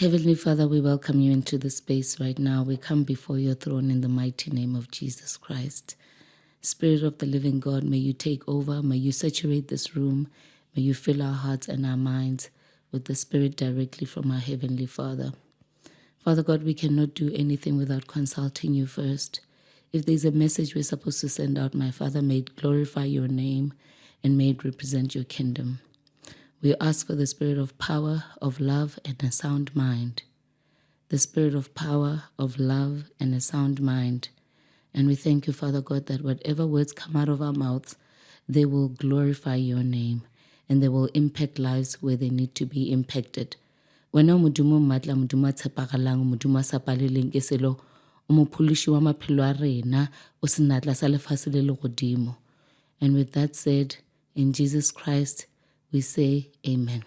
Heavenly Father, we welcome you into this space right now. We come before your throne in the mighty name of Jesus Christ. Spirit of the living God, may you take over. May you saturate this room. May you fill our hearts and our minds with the Spirit directly from our Heavenly Father. Father God, we cannot do anything without consulting you first. If there's a message we're supposed to send out, my Father, may it glorify your name and may it represent your kingdom. We ask for the spirit of power, of love, and a sound mind. The spirit of power, of love, and a sound mind. And we thank you, Father God, that whatever words come out of our mouths, they will glorify your name and they will impact lives where they need to be impacted. Wena modumo matla modumo tshepaгаlang modumo sa paleleng ke selo o mopholishi wa maphelo a rena o senatla sa lefatshe le godimo. And with that said, in Jesus Christ, we say amen.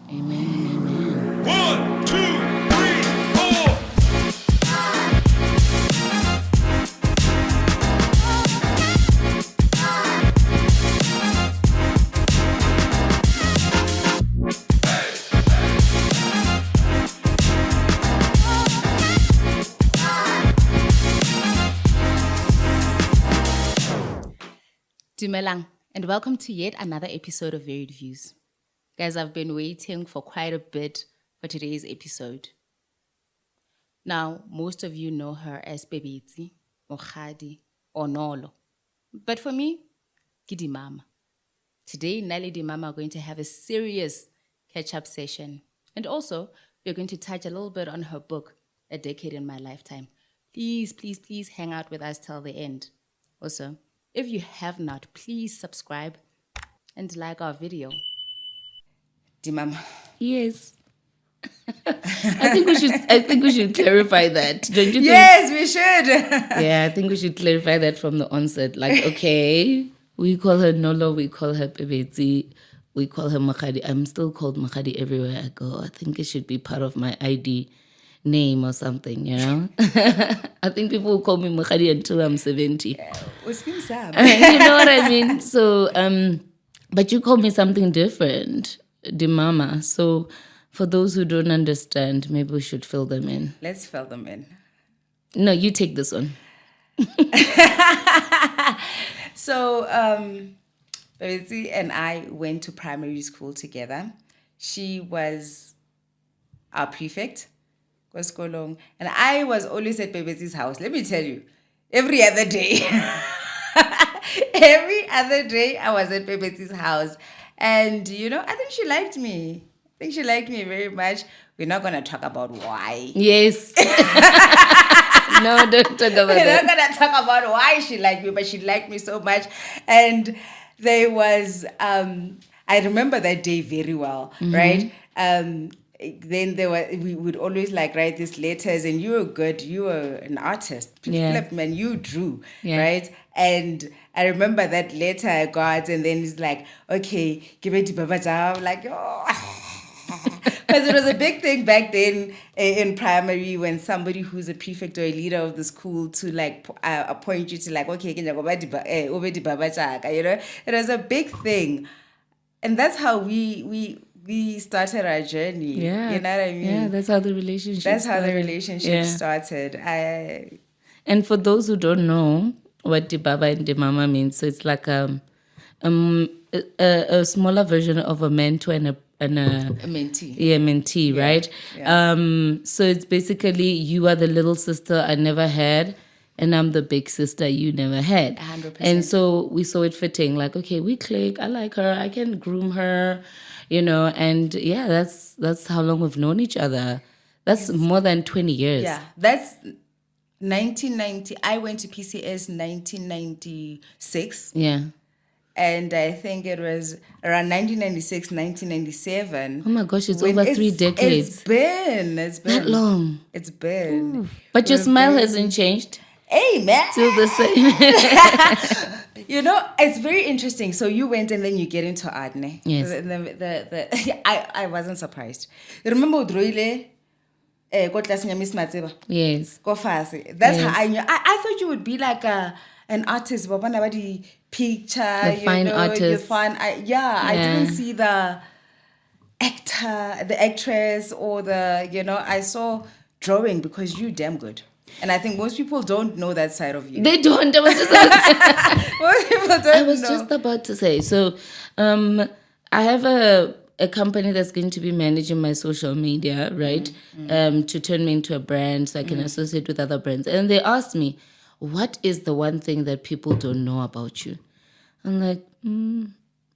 Amen and amen. 1, 2, 3, 4. Dumelang, and welcome to yet another episode of Varied Views. Guys, I've been waiting for quite a bit for today's episode. Now, most of you know her as Pebetsi, Mokgadi, or Nolo. But for me, Kidi Mama. Today, Nali Di Mama are going to have a serious catch-up session. And also, we're going to touch a little bit on her book, A Decade in My Lifetime. Please, please, please hang out with us till the end. Also, if you have not, please subscribe and like our video. Di Mama. Yes. I think we should clarify that. Don't you think? Yes, we should. Yeah, I think we should clarify that from the onset. Like, okay, we call her Nolo, we call her Pebetsi, we call her Mokgadi. I'm still called Mokgadi everywhere I go. I think it should be part of my ID name or something, you know? I think people will call me Mokgadi until I'm 70. You know what I mean? So, but you call me something different, Di Mama. So, for those who don't understand, maybe we should fill them in. Let's fill them in. No, you take this one. So, Pebetsi and I went to primary school together. She was our prefect, and I was always at Pebetsi's house. Let me tell you, every other day. Every other day I was at Pebetsi's house. And, you know, I think she liked me. I think she liked me very much. We're not going to talk about why. Yes. No, don't talk about We're that. not going to talk about why she liked me, but she liked me so much. And there was, I remember that day very well, right? Then we would always like write these letters, and you were an artist. Yeah. Flip, man, you drew, right? And I remember that letter I got, and then it's like, okay, give it to Baba Jao. I'm like, oh. Because it was a big thing back then in primary when somebody who's a prefect or a leader of the school to like appoint you to like, okay, you know, it was a big thing. And that's how we started our journey. Yeah. You know what I mean? Yeah, that's how the relationship started. And for those who don't know what Di Baba and Di Mama means, so it's like a smaller version of a mentor and a mentee. Yeah, mentee, Yeah, right? yeah. So it's basically you are the little sister I never had, and I'm the big sister you never had. 100%. And so we saw it fitting, like, okay, we click, I like her, I can groom her, you know, and yeah, that's how long we've known each other. That's more than 20 years. Yeah, that's 1990. I went to PCS 1996. Yeah. And I think it was around 1996, 1997. Oh my gosh, it's over 3 decades. It's been That long. It's been. Ooh. But your smile hasn't changed. Hey, man. Still the same. You know, it's very interesting. So you went and then you get into art, ne? Yes. I wasn't surprised. Remember Udroile? Miss Matseba? Yes. Go fast. That's how I knew. I thought you would be like an artist, but when the picture, The fine artist. I didn't see the actor, the actress, or the, I saw drawing because you're damn good. And I think most people don't know that side of you. They don't. Most people don't know. I was just about to say. So, I have a company that's going to be managing my social media, right? To turn me into a brand so I can associate with other brands. And they asked me, what is the one thing that people don't know about you? I'm like,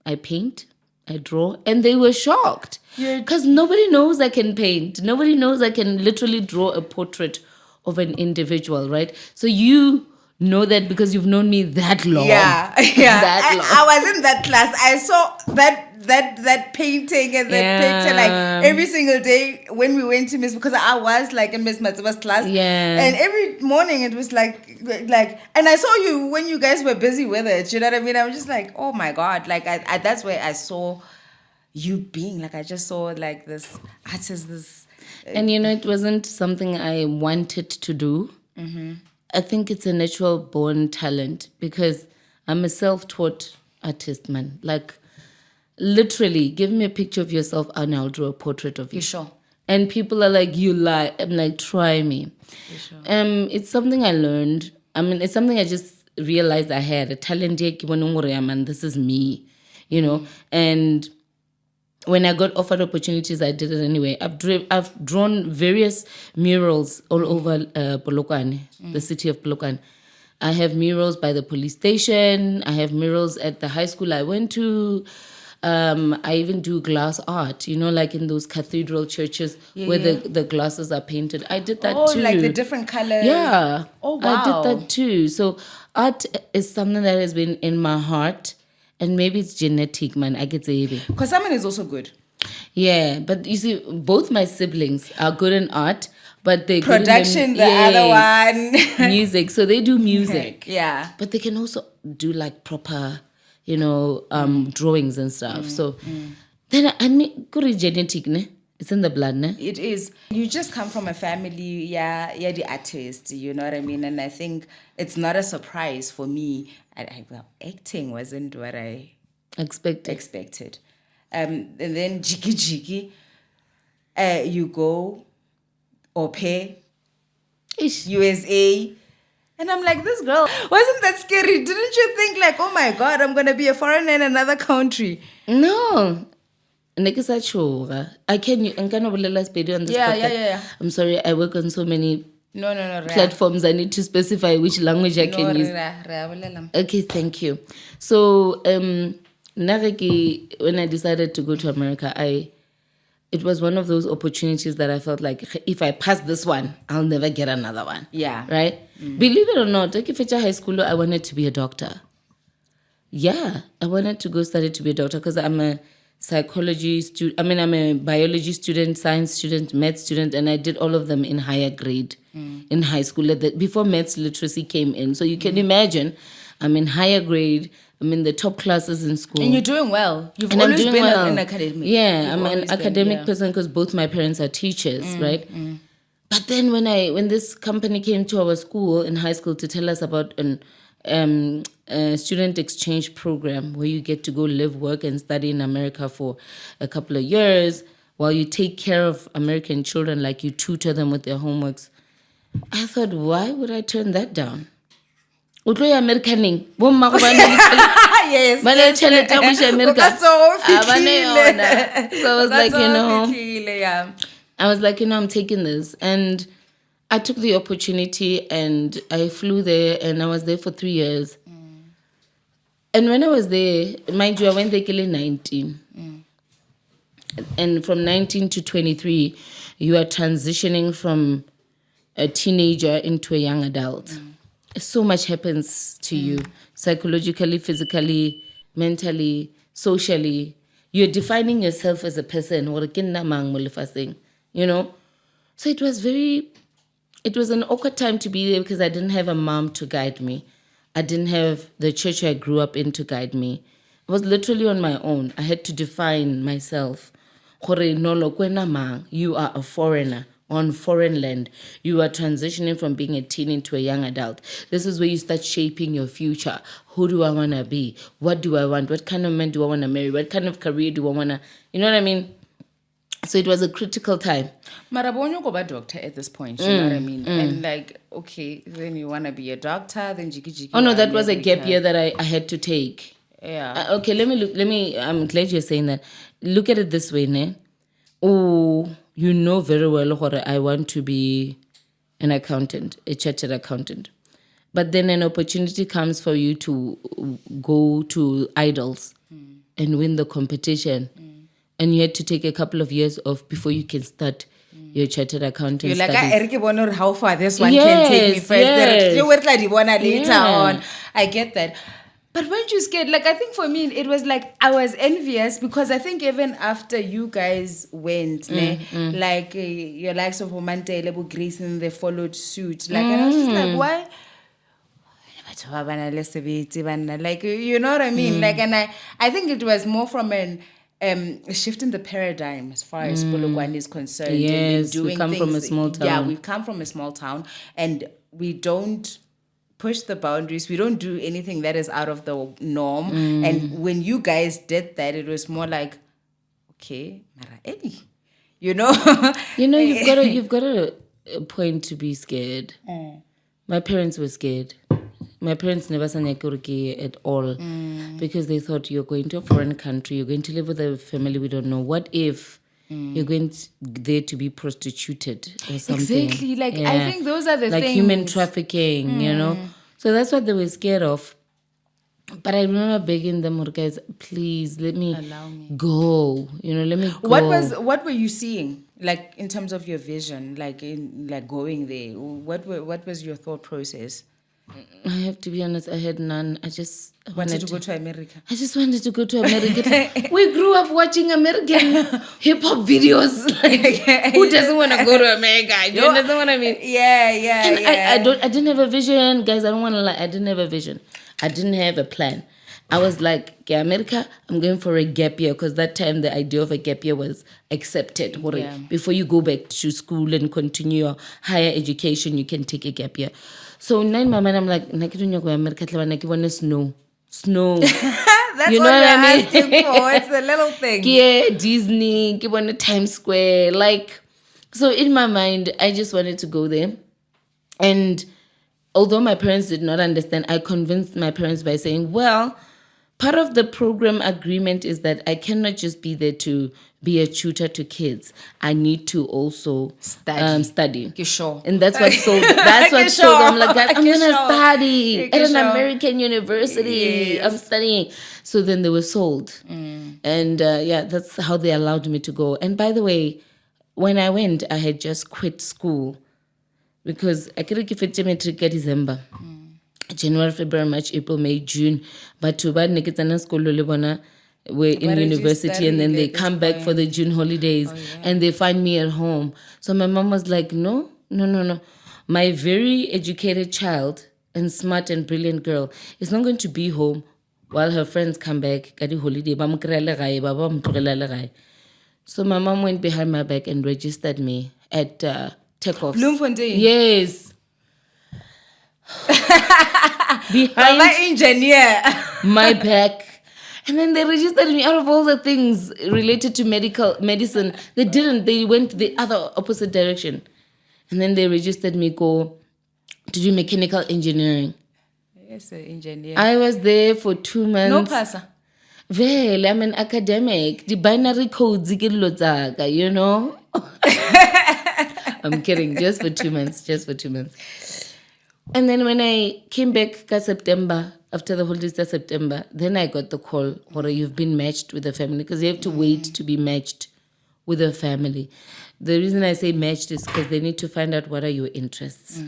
I paint, I draw. And they were shocked. Because nobody knows I can paint. Nobody knows I can literally draw a portrait of an individual, right? So you know that because you've known me that long. Yeah. That long. I was in that class. I saw that painting and that picture like every single day when we went to Miss, because I was like in Miss Matsuba's class. Yeah. And every morning it was like, and I saw you when you guys were busy with it. You know what I mean? I was just like, oh my God. Like I that's where I saw you being. Like I just saw like this artist, this. And it wasn't something I wanted to do. I think it's a natural born talent because I'm a self-taught artist, man. Like, literally, give me a picture of yourself and I'll draw a portrait of you. You sure? And people are like, you lie. I'm like, try me. You sure? It's something I learned. I mean, it's something I just realized I had. A talent, man, this is me, And when I got offered opportunities, I did it anyway. I've drawn various murals all over Polokwane, the city of Polokwane. I have murals by the police station. I have murals at the high school I went to. I even do glass art, like in those cathedral churches where the glasses are painted. I did that too. Oh, like the different colors. Yeah. Oh, wow. I did that too. So art is something that has been in my heart. And maybe it's genetic, man. I get the because Simon is also good. Yeah, but you see, both my siblings are good in art, but they production, other one music. So they do music. Yeah, but they can also do like proper, drawings and stuff. So then I mean, good genetic, ne? It's in the blood, ne? It is. You just come from a family, the artist, you know what I mean? And I think it's not a surprise for me. Acting wasn't what I expected. And then jiki, you go, au pair, USA. And I'm like, this girl, wasn't that scary? Didn't you think like, oh my God, I'm going to be a foreigner in another country? No. I can on this podcast. Yeah. I'm sorry, I work on so many platforms. I need to specify which language I can use. Okay, thank you. So, when I decided to go to America, it was one of those opportunities that I felt like if I pass this one, I'll never get another one. Yeah. Right? Believe it or not, like if high school, I wanted to be a doctor. Yeah, I wanted to go study to be a doctor because I'm a psychology student. I'm a biology student, science student, math student, and I did all of them in higher grade in high school before maths literacy came in. So you can imagine, I'm in higher grade. I'm in the top classes in school. And you're doing well. You've always been an academic. Yeah, I'm an academic person because both my parents are teachers, right? But then when this company came to our school in high school to tell us about a student exchange program where you get to go live, work, and study in America for a couple of years while you take care of American children, like you tutor them with their homeworks, I thought, why would I turn that down? Americaning. Yes. So I was like, I'm taking this. And I took the opportunity and I flew there and I was there for 3 years. And when I was there, mind you, I went there at 19. And from 19 to 23, you are transitioning from a teenager into a young adult. So much happens to you, psychologically, physically, mentally, socially. You're defining yourself as a person, So it was an awkward time to be there because I didn't have a mom to guide me. I didn't have the church I grew up in to guide me. I was literally on my own. I had to define myself. You are a foreigner on foreign land. You are transitioning from being a teen into a young adult. This is where you start shaping your future. Who do I want to be? What do I want? What kind of man do I want to marry? What kind of career do I want to... You know what I mean? So it was a critical time. Marabonyo go ba doctor at this point, you know what I mean? And like, okay, then you wanna be a doctor, then jiki. Oh no, that was a gap year that I had to take. Yeah. Okay, I'm glad you're saying that. Look at it this way, ne? Oh, you know very well what I want to be an accountant, a chartered accountant. But then an opportunity comes for you to go to idols and win the competition. And you had to take a couple of years off before you can start your chartered accountant You're like, studies. I wonder how far this one can take me first. Yes. You work like you wanna later Yeah. on. I get that. But weren't you scared? Like, I think for me, it was like, I was envious because I think even after you guys went, like, your likes of Omante, Lebu Grace, and they followed suit. Like, and I was just like, why? Like, you know what I mean? Like, and I think it was more from an shift in the paradigm as far as Polokwane is concerned. Yes, and doing we come things, from a small town. Yeah, we come from a small town, and we don't push the boundaries. We don't do anything that is out of the norm. And when you guys did that, it was more like, okay, mara, eh, you know. You know, you've got a point to be scared. My parents were scared. My parents never sang at all because they thought you're going to a foreign country, you're going to live with a family we don't know. What if you're going there to be prostituted or something? Exactly. Like, I think those are the like things. human trafficking, you know. So that's what they were scared of. But I remember begging them, guys, please let me Allow me. go. You know, let me go. What were you seeing, like, in terms of your vision, like in like going there? What was your thought process? I have to be honest, I had none. I just Wanted to go to America. I just wanted to go to America. We grew up watching American hip hop videos. Like, who doesn't want to go to America? You understand what I mean? Yeah. And I didn't have a vision, guys. I don't want to lie. I didn't have a vision. I didn't have a plan. I was like, okay, America, I'm going for a gap year because that time the idea of a gap year was accepted. Yeah. Before you go back to school and continue your higher education, you can take a gap year. So in my mind, I'm like, America, snow. That's You know what what you're I mean? asking for. It's the little thing. Yeah, Disney, give on Times Square. Like, so in my mind, I just wanted to go there. And although my parents did not understand, I convinced my parents by saying, well, part of the program agreement is that I cannot just be there to be a tutor to kids. I need to also study. You sure? And that's what sold. That's what sold. I'm like, I'm gonna study at an sure. American university. Yes. I'm studying. So then they were sold, and that's how they allowed me to go. And by the way, when I went, I had just quit school because I couldn't give it to metric at December. January, February, March, April, May, June. But to bad nekitana school libona we're in university and then they come back for the June holidays and they find me at home. So my mom was like, no. My very educated child and smart and brilliant girl is not going to be home while her friends come back at the holiday. So my mom went behind my back and registered me at Takeoffs. Bloemfontein. Yes. Behind Baba engineer. my back. And then they registered me out of all the things related to medicine. They didn't. They went the other opposite direction. And then they registered me to do mechanical engineering. Yes, engineer. I was there for 2 months. No passer. Well, I'm an academic. The binary codes, you know? I'm kidding. Just for 2 months. And then when I came back September, after the holidays of September, then I got the call, or you've been matched with a family, because you have to wait to be matched with a family. The reason I say matched is because they need to find out what are your interests.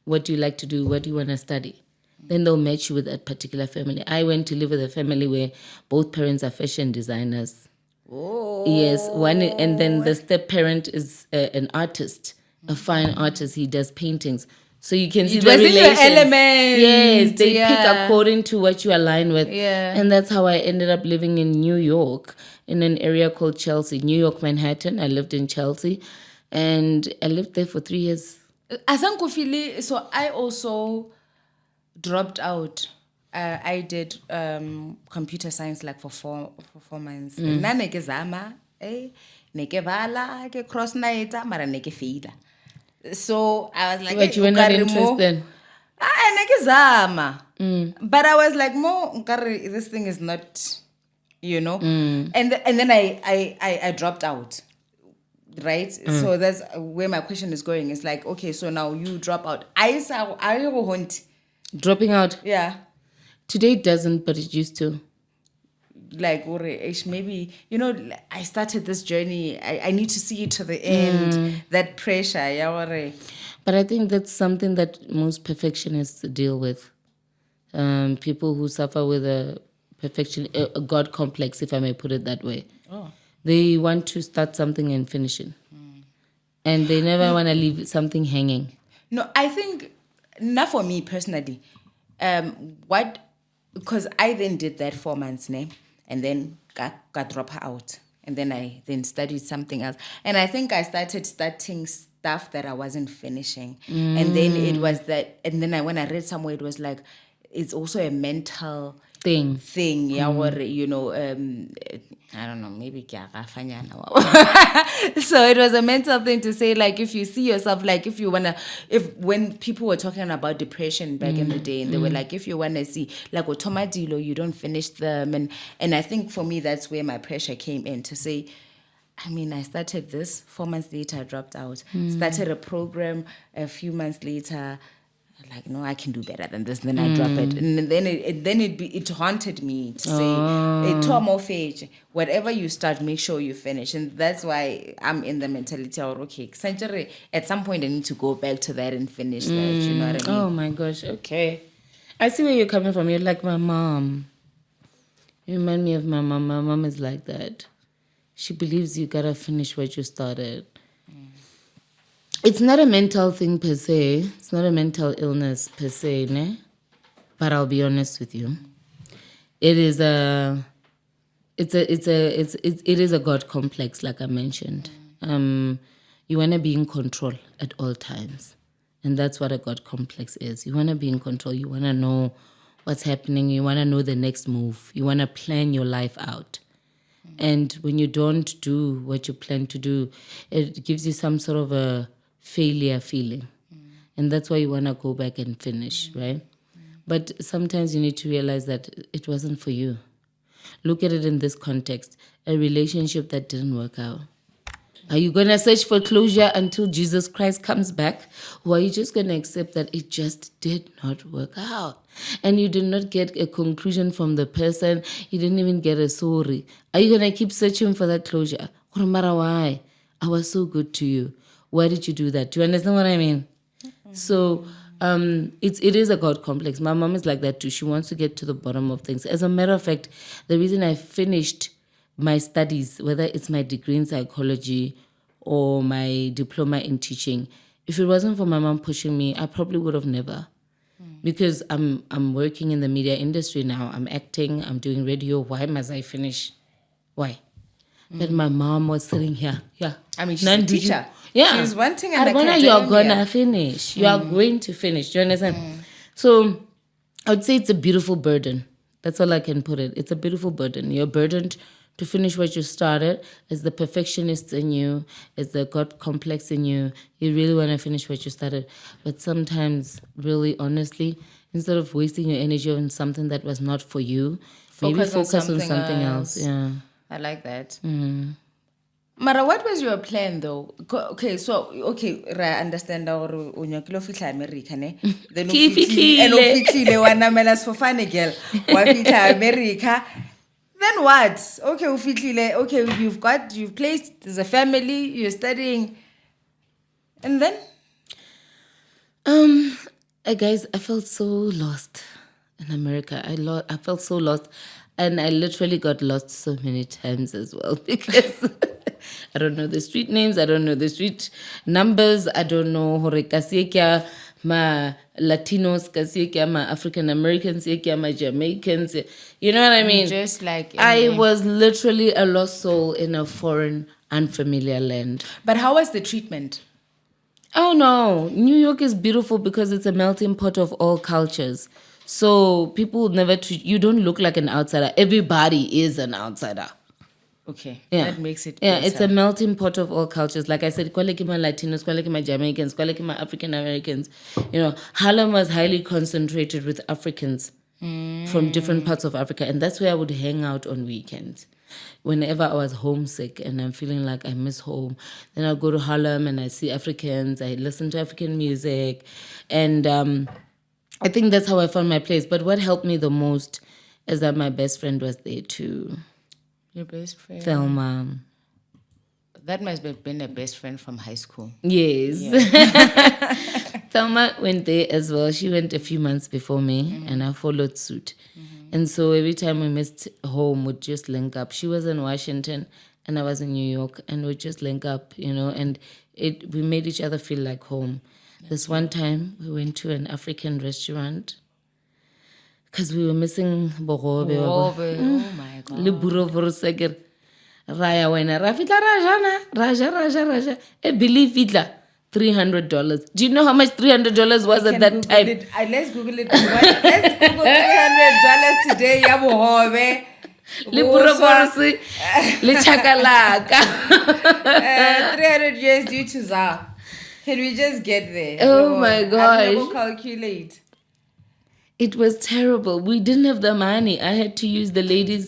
What do you like to do? What do you want to study? Then they'll match you with that particular family. I went to live with a family where both parents are fashion designers. Oh. Yes, one, and then the step parent is an artist, a fine artist. He does paintings. So you can see the relation. Your element. Yes, they pick according to what you align with. Yeah. And that's how I ended up living in New York, in an area called Chelsea, New York, Manhattan. I lived in Chelsea, and I lived there for 3 years. So I also dropped out. I did computer science like for 4 months. ne ke bala ke cross night mara ne ke faila. So I was like, But you were not ukare mo- interested. ne ke zama. But I was like, this thing is not, and then I dropped out, right? So that's where my question is going. It's like, okay, so now you drop out. I go hunt. Dropping out. Yeah. Today it doesn't, but it used to. Like, maybe, I started this journey. I need to see it to the end. That pressure, yeah. But I think that's something that most perfectionists deal with. People who suffer with a God complex, if I may put it that way. Oh. They want to start something and finish it. And they never want to leave something hanging. No, I think, not for me personally, because I then did that 4 months, and then got drop out. And then I then studied something else. And I think I starting stuff that I wasn't finishing. And then it was that, and then when I read somewhere, it was like, it's also a mental Thing. yeah, or, I don't know, maybe so it was a mental thing to say, like, if you see yourself, like, when people were talking about depression back in the day, and they were like, if you want to see, like, automadilo, you don't finish them, and I think for me that's where my pressure came in to say, I started this 4 months later, I dropped out, started a program a few months later, like, no, I can do better than this. Then I drop it, and then it haunted me to say, "It tore more phase. Whatever you start, make sure you finish." And that's why I'm in the mentality of, okay, at some point I need to go back to that and finish that. You know what I mean? Oh my gosh, okay. I see where you're coming from. You're like my mom. You remind me of my mom. My mom is like that. She believes you gotta finish what you started. It's not a mental thing per se. It's not a mental illness per se, ne? But I'll be honest with you. It is a God complex, like I mentioned. You wanna be in control at all times. And that's what a God complex is. You wanna be in control. You wanna know what's happening. You wanna know the next move. You wanna plan your life out. And when you don't do what you plan to do, it gives you some sort of a failure feeling. And that's why you want to go back and finish, right? But sometimes you need to realize that it wasn't for you. Look at it in this context. A relationship that didn't work out. Are you going to search for closure until Jesus Christ comes back? Or are you just going to accept that it just did not work out? And you did not get a conclusion from the person. You didn't even get a sorry. Are you going to keep searching for that closure? No matter why. I was so good to you. Why did you do that? Do you understand what I mean? So it is a God complex. My mom is like that too. She wants to get to the bottom of things. As a matter of fact, the reason I finished my studies, whether it's my degree in psychology or my diploma in teaching, if it wasn't for my mom pushing me, I probably would have never. Because I'm working in the media industry now. I'm acting. I'm doing radio. Why must I finish? Why? But my mom was sitting here. Yeah. She's a teacher. Yeah. She's wanting an academia. You're going to finish. You are going to finish. Do you understand? So I would say it's a beautiful burden. That's all I can put it. It's a beautiful burden. You're burdened to finish what you started. It's the perfectionist in you. It's the God complex in you. You really want to finish what you started. But sometimes, really honestly, instead of wasting your energy on something that was not for you, maybe focus on something else. Yeah. I like that. Mara, what was your plan though? Okay, I understand that you fitla America, ne? Then you fitla wa namela sefofane girl. Wa fitla America. Then what? Okay, okay, you've placed, there's a family, you're studying. And then? Guys, I felt so lost in America. I felt so lost. And I literally got lost so many times as well because I don't know the street names. I don't know the street numbers. I don't know Horekasiekia, ma Latinos, Kasiekia, ma African Americans, ma Jamaicans. You know what I mean? Just like I was literally a lost soul in a foreign, unfamiliar land. But how was the treatment? Oh no, New York is beautiful because it's a melting pot of all cultures. So people never treat you. Don't look like an outsider. Everybody is an outsider. Okay. Yeah. That makes it Yeah, better. it's a melting pot of all cultures. Like I said, kwale ke ma Latinos, kwale ke ma Jamaicans, kwale ke ma African Americans. You know, Harlem was highly concentrated with Africans from different parts of Africa. And that's where I would hang out on weekends. Whenever I was homesick and I'm feeling like I miss home, then I'll go to Harlem and I see Africans. I listen to African music. And I think that's how I found my place. But what helped me the most is that my best friend was there too. Your best friend? Thelma. That must have been a best friend from high school. Yes. Thelma went there as well. She went a few months before me and I followed suit. And so every time we missed home, we'd just link up. She was in Washington and I was in New York and we'd just link up, you know, and we made each other feel like home. This one time we went to an African restaurant because we were missing bogobe. Oh my God. Le burro vorosegir. Raya wena rafitla raja. I believe fitla $300. Do you know how much $300 was at that Google time? it. Let's Google it. Let's Google $300 today. Ya bohobe. Le burro vorose le chakalaka. 300 years due to ZAR. Can we just get there? Oh my gosh. I'll calculate. It was terrible. We didn't have the money. I had to use the lady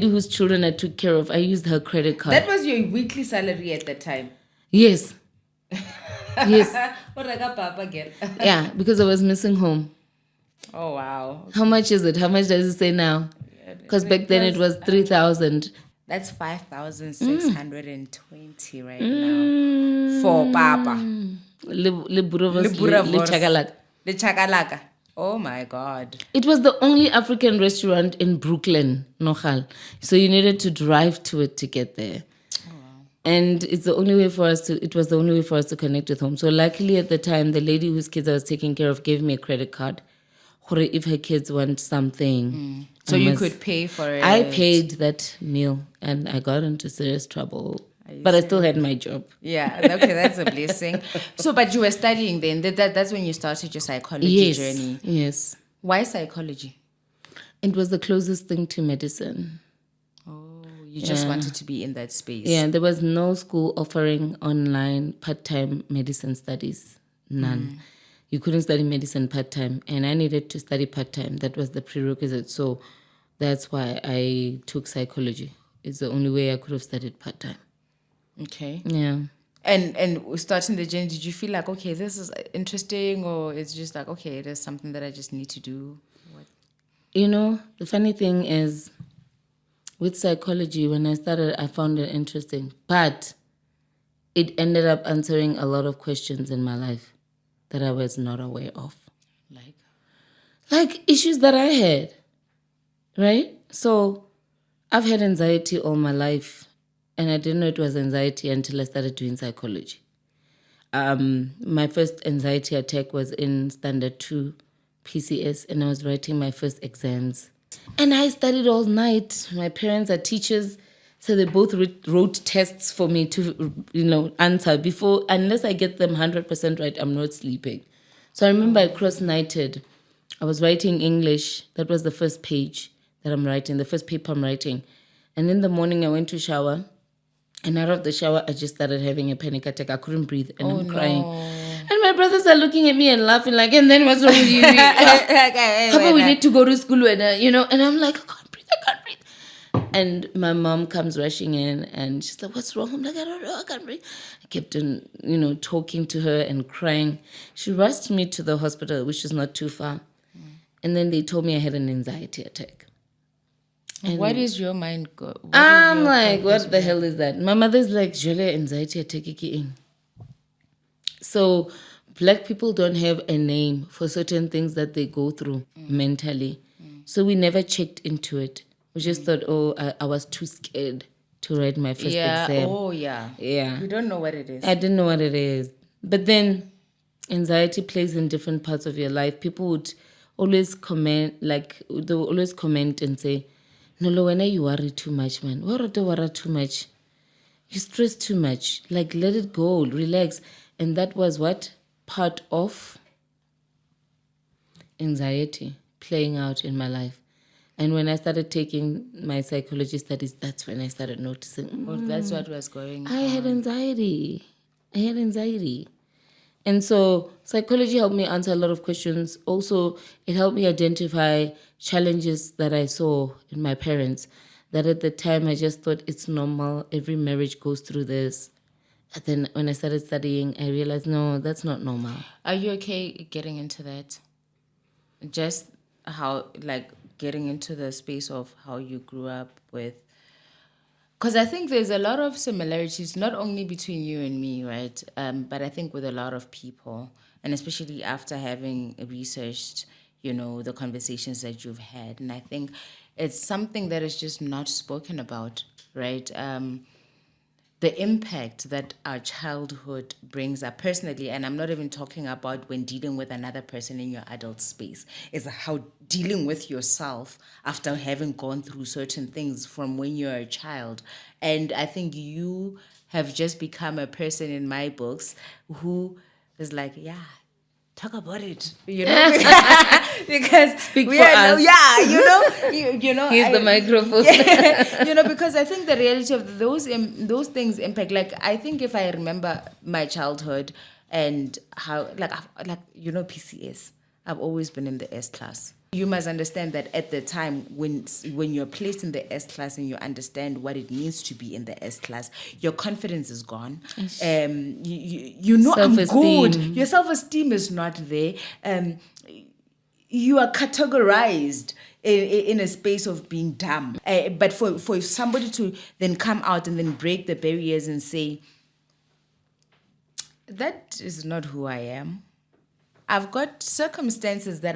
whose children I took care of. I used her credit card. That was your weekly salary at that time. Yes. Yes. What I got, Papa girl. Yeah, because I was missing home. Oh wow. How much is it? How much does it say now? Because back then it was 3,000. That's 5,620 right now for Papa. Le burovos, Buravos. le chakalaka. The chakalaka. Oh my God. It was the only African restaurant in Brooklyn, Nogal. So you needed to drive to it to get there. Oh, wow. And it was the only way for us to connect with home. So luckily at the time, the lady whose kids I was taking care of gave me a credit card. If her kids want something. So you could pay for it. I paid that meal and I got into serious trouble. But I still had my job. Yeah, okay, that's a blessing. So, but you were studying then. That's when you started your psychology journey. Yes. Why psychology? It was the closest thing to medicine. Oh, you just wanted to be in that space. Yeah, there was no school offering online part-time medicine studies. None. You couldn't study medicine part-time. And I needed to study part-time. That was the prerequisite. So that's why I took psychology. It's the only way I could have studied part-time. Okay. Yeah. And starting the journey, did you feel like, okay, this is interesting, or it's just like, okay, it is something that I just need to do? What? You know, the funny thing is, with psychology, when I started, I found it interesting. But it ended up answering a lot of questions in my life that I was not aware of. Like issues that I had, right? So I've had anxiety all my life. And I didn't know it was anxiety until I started doing psychology. My first anxiety attack was in standard 2 PCS, and I was writing my first exams. And I studied all night. My parents are teachers, so they both wrote tests for me to, answer before. Unless I get them 100% right, I'm not sleeping. So I remember I cross-nighted. I was writing English. That was the first page that I'm writing, the first paper I'm writing. And in the morning, I went to shower. And out of the shower, I just started having a panic attack. I couldn't breathe and I'm crying. And my brothers are looking at me and laughing like, and then what's wrong with you? Papa, we need to go to school. And, and I'm like, I can't breathe. And my mom comes rushing in and she's like, what's wrong? I'm like, I don't know, I can't breathe. I kept on, talking to her and crying. She rushed me to the hospital, which is not too far. And then they told me I had an anxiety attack. And what is your mind go? I'm like, what the hell is that? My mother's like, Julia, anxiety attack. So Black people don't have a name for certain things that they go through mentally. So we never checked into it. We just thought, I was too scared to write my first exam. Oh, yeah. Yeah. You don't know what it is. I didn't know what it is. But then anxiety plays in different parts of your life. People would always comment, and say, Nolo, when you worry too much, man. Worry too much. You stress too much. Like, let it go. Relax. And that was what? Part of anxiety playing out in my life. And when I started taking my psychology studies, that's when I started noticing, Well, that's what was going I had anxiety. And so psychology helped me answer a lot of questions. Also, it helped me identify challenges that I saw in my parents. That at the time I just thought it's normal. Every marriage goes through this. And then when I started studying, I realized, no, that's not normal. Are you okay getting into that? Just how, like, getting into the space of how you grew up with. Because I think there's a lot of similarities, not only between you and me, right? But I think with a lot of people, and especially after having researched, the conversations that you've had. And I think it's something that is just not spoken about, right? The impact that our childhood brings up personally, and I'm not even talking about when dealing with another person in your adult space, is how dealing with yourself after having gone through certain things from when you're a child. And I think you have just become a person in my books who is like, yeah, talk about it, because Speak we for are us. Here's the microphone. because I think the reality of those things impact. Like, I think if I remember my childhood and how, like PCS, I've always been in the S class. You must understand that at the time when you're placed in the S class and you understand what it means to be in the S class, your confidence is gone. You know I'm good. Your self-esteem is not there. You are categorized in a space of being dumb. But for somebody to then come out and then break the barriers and say, that is not who I am. I've got circumstances that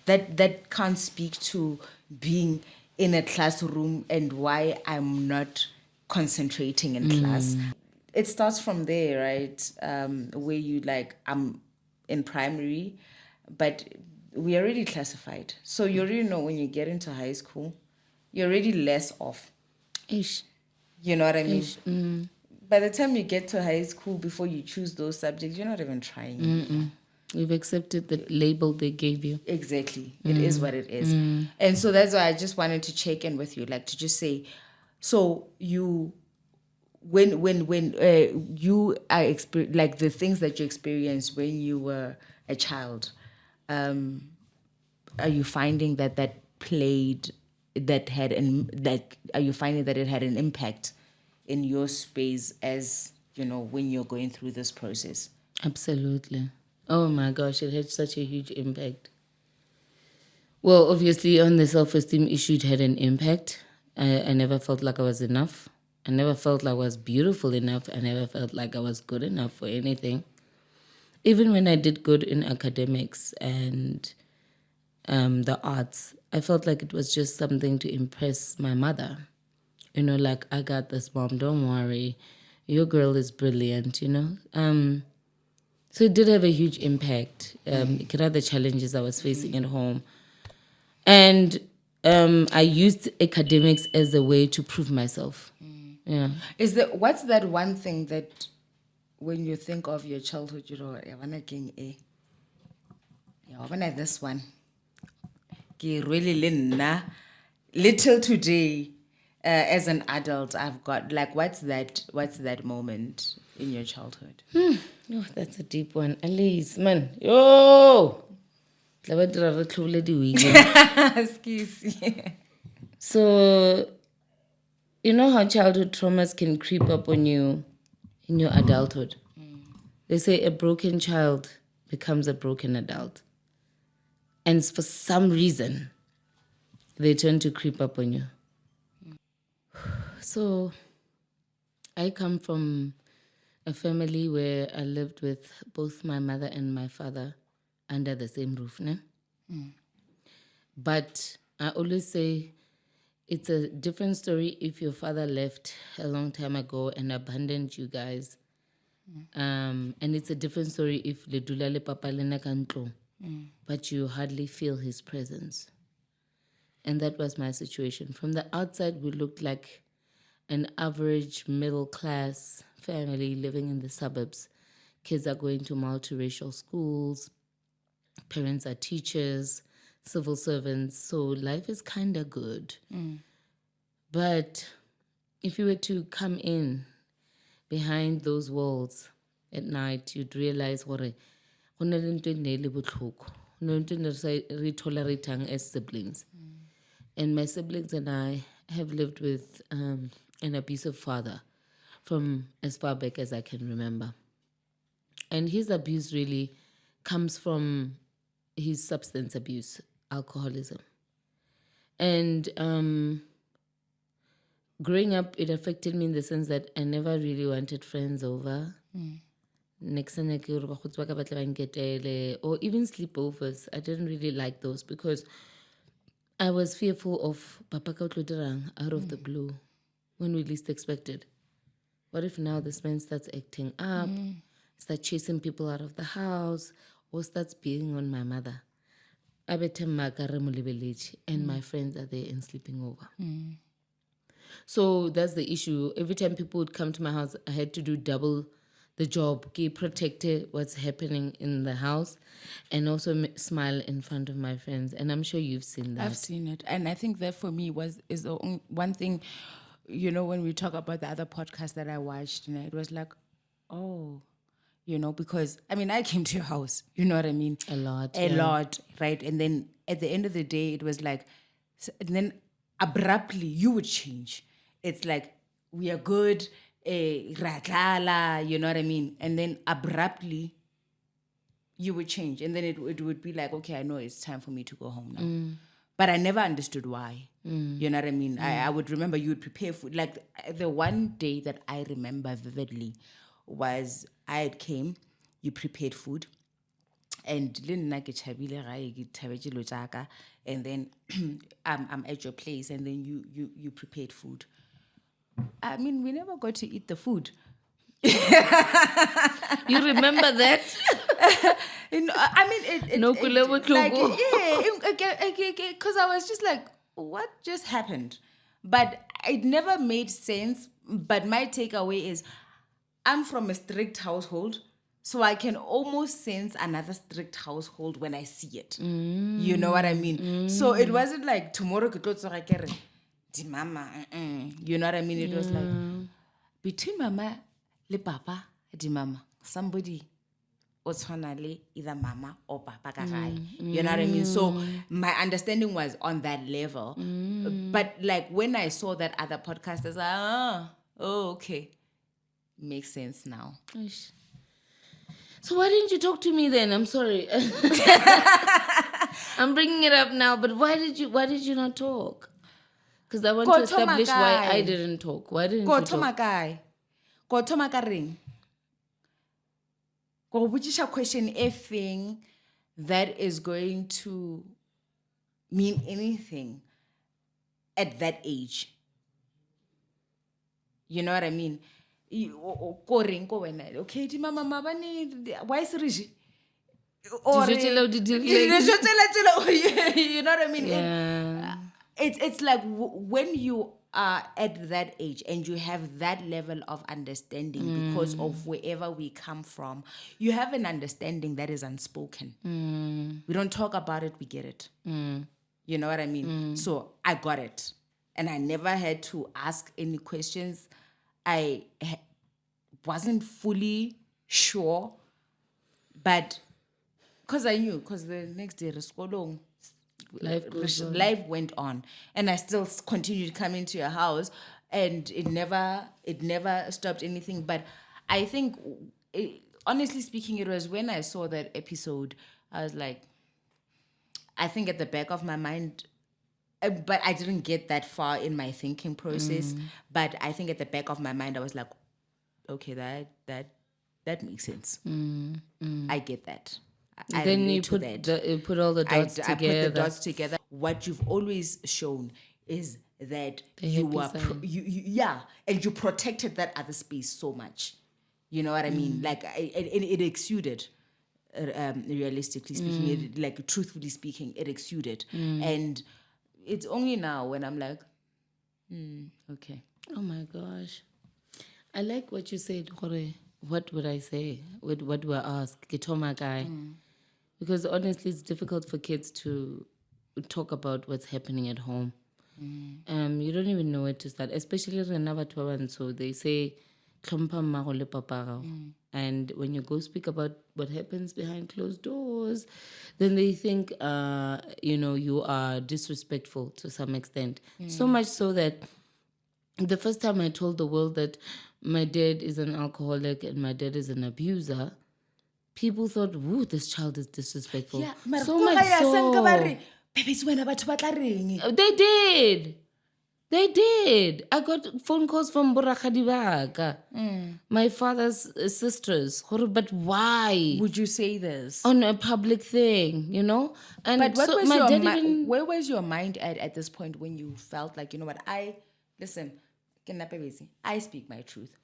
that can't speak to being in a classroom and why I'm not concentrating in class. It starts from there, right? Where you I'm in primary, but we already classified. So you already know when you get into high school, you're already less off. Ish. You know what I mean? By the time you get to high school, before you choose those subjects, you're not even trying. You've accepted the label they gave you. Exactly. It is what it is. And so that's why I just wanted to check in with you, like to just say, so you, when you are like the things that you experienced when you were a child, are you finding that played, that had, are you finding that it had an impact in your space as, when you're going through this process? Absolutely. Oh my gosh, it had such a huge impact. Well, obviously, on the self-esteem issue, it had an impact. I never felt like I was enough. I never felt like I was beautiful enough. I never felt like I was good enough for anything. Even when I did good in academics and the arts, I felt like it was just something to impress my mother. Like, I got this, mom, don't worry. Your girl is brilliant, So it did have a huge impact. It could have the challenges I was facing at home. And I used academics as a way to prove myself. Yeah. What's that one thing that when you think of your childhood, I want this one. Really little today, as an adult, I've got, like, what's that moment in your childhood? Oh, that's a deep one. Elise, man. Yo! Excuse me. So, you know how childhood traumas can creep up on you in your adulthood? They say a broken child becomes a broken adult. And for some reason, they turn to creep up on you. So, I come from a family where I lived with both my mother and my father under the same roof. Ne? But I always say it's a different story if your father left a long time ago and abandoned you guys. And it's a different story if ledula le papa lena ka ntlo, but you hardly feel his presence. And that was my situation. From the outside, we looked like an average middle-class family living in the suburbs. Kids are going to multiracial schools. Parents are teachers. civil servants, so life is kind of good. But if you were to come in behind those walls at night, you'd realize gore go na le ntho e nne e le botlhoko. Go na le ntho e ne re toleratang as siblings. And my siblings and I have lived with an abusive father from as far back as I can remember. And his abuse really comes from his substance abuse, alcoholism. And growing up, it affected me in the sense that I never really wanted friends over. Next thing or even sleepovers. I didn't really like those because I was fearful of Papa Kautluderang out of the blue when we least expected. What if now this man starts acting up, starts chasing people out of the house, or starts beating on my mother? And my friends are there and sleeping over. So that's the issue. Every time people would come to my house, I had to do double the job, protect what's happening in the house, and also smile in front of my friends. And I'm sure you've seen that. I've seen it. And I think that for me is the one thing, you know, when we talk about the other podcast that I watched, it was like, oh, you know, because, I mean, I came to your house, you know what I mean? A lot, right? And then at the end of the day, it was like, and then abruptly you would change. It's like, we are good, ratlala, you know what I mean? And then abruptly you would change. And then it would be like, okay, I know it's time for me to go home now. But I never understood why. You know what I mean? I would remember you would prepare food. Like the one day that I remember vividly was I had came, you prepared food, and then I'm at your place, and then you prepared food. I mean, we never got to eat the food. You remember that? I mean, because I was just like, what just happened? But it never made sense. But my takeaway is, I'm from a strict household, so I can almost sense another strict household when I see it. You know what I mean? So it wasn't like tomorrow could go to mama. You know what I mean? It was like between mama le papa di mama, somebody otshwanale either mama or papa ka gae. You know what I mean? So my understanding was on that level. But like when I saw that other podcast, I was like, oh, okay. Makes sense now. So why didn't you talk to me then? I'm sorry. I'm bringing it up now, but why did you not talk? Because I want to establish why I didn't talk. Why didn't you talk? Go to ring. Go which is a question thing that is going to mean anything at that age. You know what I mean? Okay, mama, why is it? Or you know what I mean? Yeah. It's like when you are at that age and you have that level of understanding because of wherever we come from, you have an understanding that is unspoken. We don't talk about it, we get it. You know what I mean? So I got it. And I never had to ask any questions. I wasn't fully sure, but because I knew, because the next day, life went on, and I still continued coming to your house, and it never stopped anything. But I think, honestly speaking, it was when I saw that episode, I was like, I think at the back of my mind. But I didn't get that far in my thinking process. But I think at the back of my mind, I was like, okay, that makes sense. I get that. Then you put all the dots together. I put the dots together. What you've always shown is that you were, and you protected that other space so much. You know what I mean? Like it exuded. Realistically speaking, like truthfully speaking, it exuded, and it's only now when I'm like, okay. Oh my gosh. I like what you said, Jorge. What would I say? What do I ask? Kitoma guy. Because honestly, it's difficult for kids to talk about what's happening at home. You don't even know where to start, especially rena batho ba bantsho, they say tlhompha mmago le papa gago. And when you go speak about what happens behind closed doors, then they think you are disrespectful to some extent. So much so that the first time I told the world that my dad is an alcoholic and my dad is an abuser, people thought, "Woo, this child is disrespectful." Yeah, mara So ko much ga ya so. sanka ba re, Pebetsi wena batho ba tla reng? They did. I got phone calls from Borakadi Baka, my father's sisters. But why? Would you say this? On a public thing, And But what so was my your dad even... where was your mind at this point when you felt like, you know what, listen, ke nna Pebetsi, I speak my truth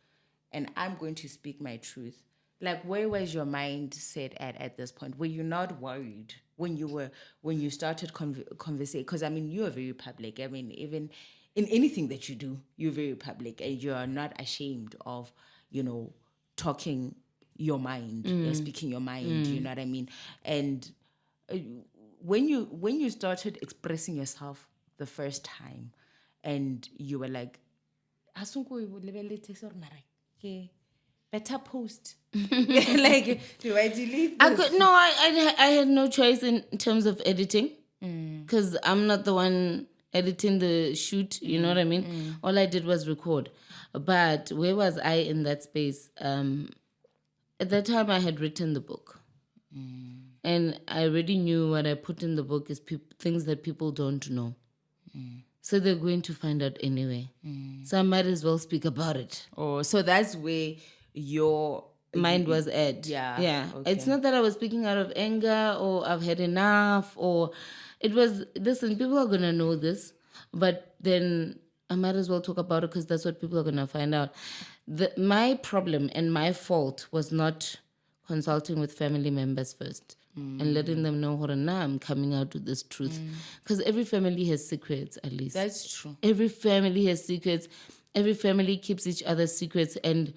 and I'm going to speak my truth. Like, where was your mind set at this point? Were you not worried when you started conversing? Because I mean, you are very public. I mean, even in anything that you do, you're very public and you are not ashamed of, talking your mind, speaking your mind. You know what I mean? And when you started expressing yourself the first time, and you were like, better post. Like, do I delete this? I had no choice in terms of editing, because I'm not the one editing the shoot. You know what I mean? All I did was record. But where was I in that space? At that time, I had written the book. And I already knew what I put in the book is things that people don't know. So they're going to find out anyway. So I might as well speak about it. Oh, so that's where your mind was at. Yeah. Okay. It's not that I was speaking out of anger or I've had enough, or it was, listen, people are going to know this, but then I might as well talk about it because that's what people are going to find out. My problem and my fault was not consulting with family members first and letting them know, now I'm coming out with this truth. Because every family has secrets, at least. That's true. Every family has secrets. Every family keeps each other's secrets. And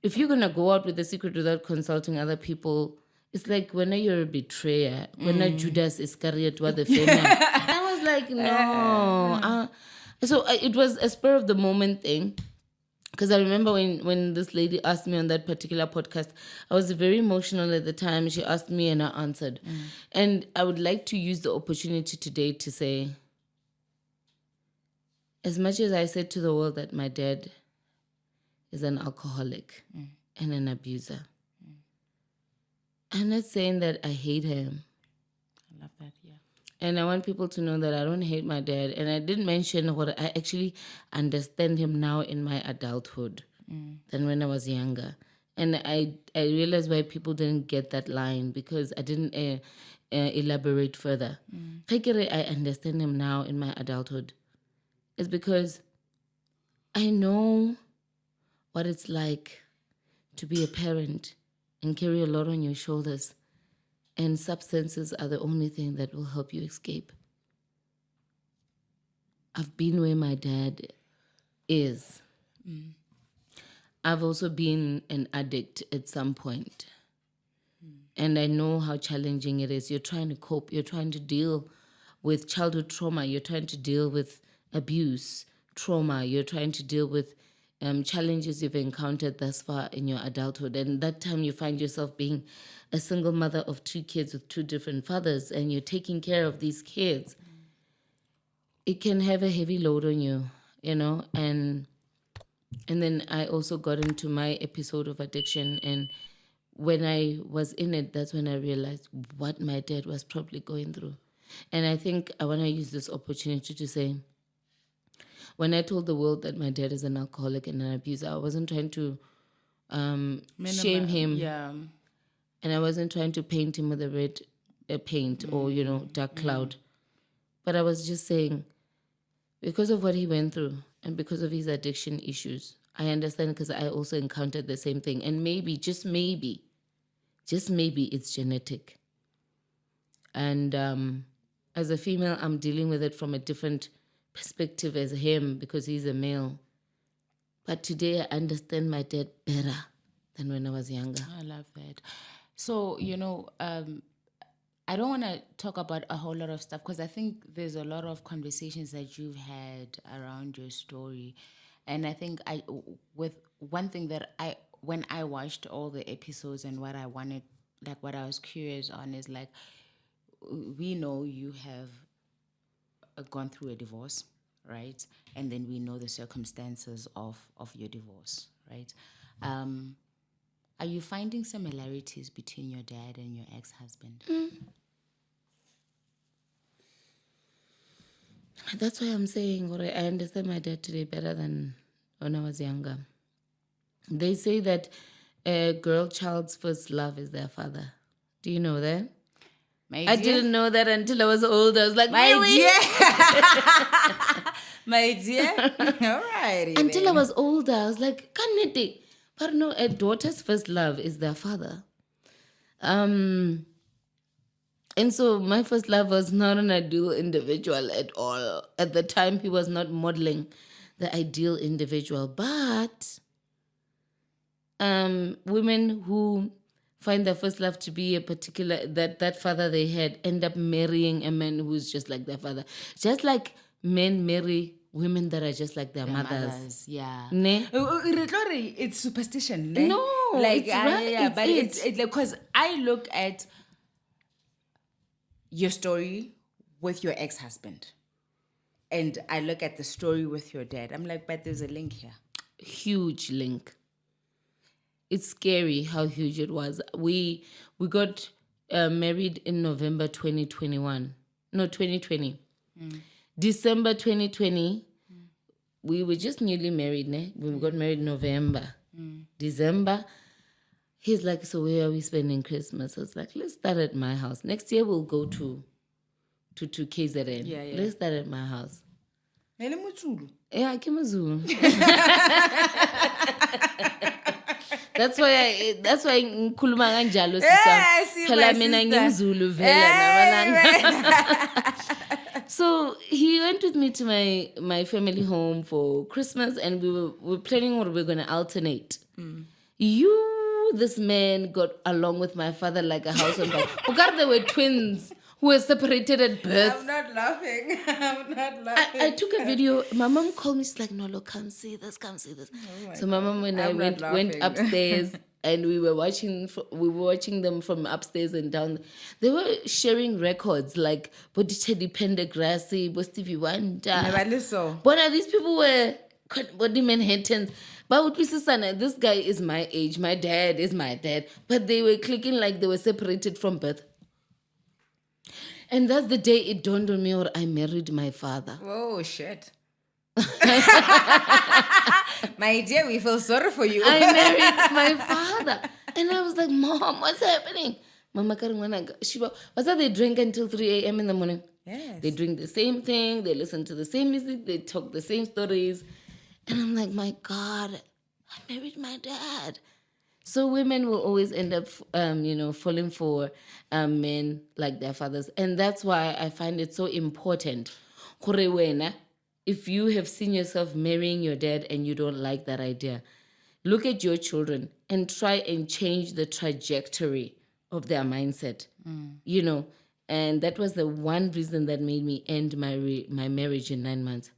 if you're going to go out with a secret without consulting other people, it's like when you're a betrayer, when Judas Iscariot was the family. I was like, no. So it was a spur of the moment thing. Because I remember when this lady asked me on that particular podcast, I was very emotional at the time. She asked me and I answered. And I would like to use the opportunity today to say, as much as I said to the world that my dad is an alcoholic and an abuser, I'm not saying that I hate him. I love that, yeah. And I want people to know that I don't hate my dad. And I did mention what I actually understand him now in my adulthood than when I was younger. And I realized why people didn't get that line, because I didn't elaborate further. I understand him now in my adulthood. It's because I know what it's like to be a parent and carry a lot on your shoulders. And substances are the only thing that will help you escape. I've been where my dad is. I've also been an addict at some point. And I know how challenging it is. You're trying to cope. You're trying to deal with childhood trauma. You're trying to deal with abuse, trauma. You're trying to deal with challenges you've encountered thus far in your adulthood. And that time you find yourself being a single mother of 2 kids with 2 different fathers, and you're taking care of these kids. It can have a heavy load on you, and then I also got into my episode of addiction, and when I was in it, that's when I realized what my dad was probably going through. And I think I want to use this opportunity to say, when I told the world that my dad is an alcoholic and an abuser, I wasn't trying to shame him. Yeah. And I wasn't trying to paint him with a red paint or, dark cloud. But I was just saying, because of what he went through and because of his addiction issues, I understand, because I also encountered the same thing. And maybe, just maybe, it's genetic. And as a female, I'm dealing with it from a different perspective as him because he's a male. But today I understand my dad better than when I was younger. I love that. So, I don't want to talk about a whole lot of stuff because I think there's a lot of conversations that you've had around your story. And I think with one thing that when I watched all the episodes and what I wanted, like what I was curious on is like, we know you have gone through a divorce, right? And then we know the circumstances of your divorce, right? Are you finding similarities between your dad and your ex-husband? That's why I'm saying, I understand my dad today better than when I was younger. They say that a girl child's first love is their father. Do you know that? I didn't know that until I was older. I was like, really? My dear. All right. Until I was older, I was like, Kanete. But no, a daughter's first love is their father. And so my first love was not an ideal individual at all. At the time, he was not modeling the ideal individual. But women who find their first love to be a particular, that father they had, end up marrying a man who's just like their father. Just like men marry women that are just like their mothers. Yeah. Ne? It's superstition. Ne? No, like it's right. yeah, but it's because I look at your story with your ex-husband, and I look at the story with your dad. I'm like, but there's a link here. Huge link. It's scary how huge it was. We got married in November 2021. No, 2020. December 2020, we were just newly married. Ne? We got married in November. December, he's like, so where are we spending Christmas? I was like, let's start at my house. Next year we'll go to KZN. Yeah. Let's start at my house. Nele Mutsulu. Yeah, Kimazulu. That's why ngikhuluma kanjalo sisa. Phela mina ngimzulu vele. So he went with me to my family home for Christmas, and we were planning what we were going to alternate. This man got along with my father like a house on fire. Because they were twins who were separated at birth. I'm not laughing. I took a video. My mom called me. She's like, "Nolo, come see this, come see this." So my mom and I went upstairs, and we were watching them from upstairs and down. They were sharing records like Bodichedi Pendergrassy, Stevie Wonder. But these people were body Manhattans. But this guy is my age. My dad is my dad. But they were clicking like they were separated from birth. And that's the day it dawned on me, or I married my father. Oh, shit. My dear, we feel sorry for you. I married my father. And I was like, Mom, what's happening? Mama they drink until 3 a.m. in the morning. Yes. They drink the same thing. They listen to the same music. They talk the same stories. And I'm like, my God, I married my dad. So women will always end up, falling for men like their fathers. And that's why I find it so important. If you have seen yourself marrying your dad and you don't like that idea, look at your children and try and change the trajectory of their mindset. And that was the one reason that made me end my marriage in 9 months.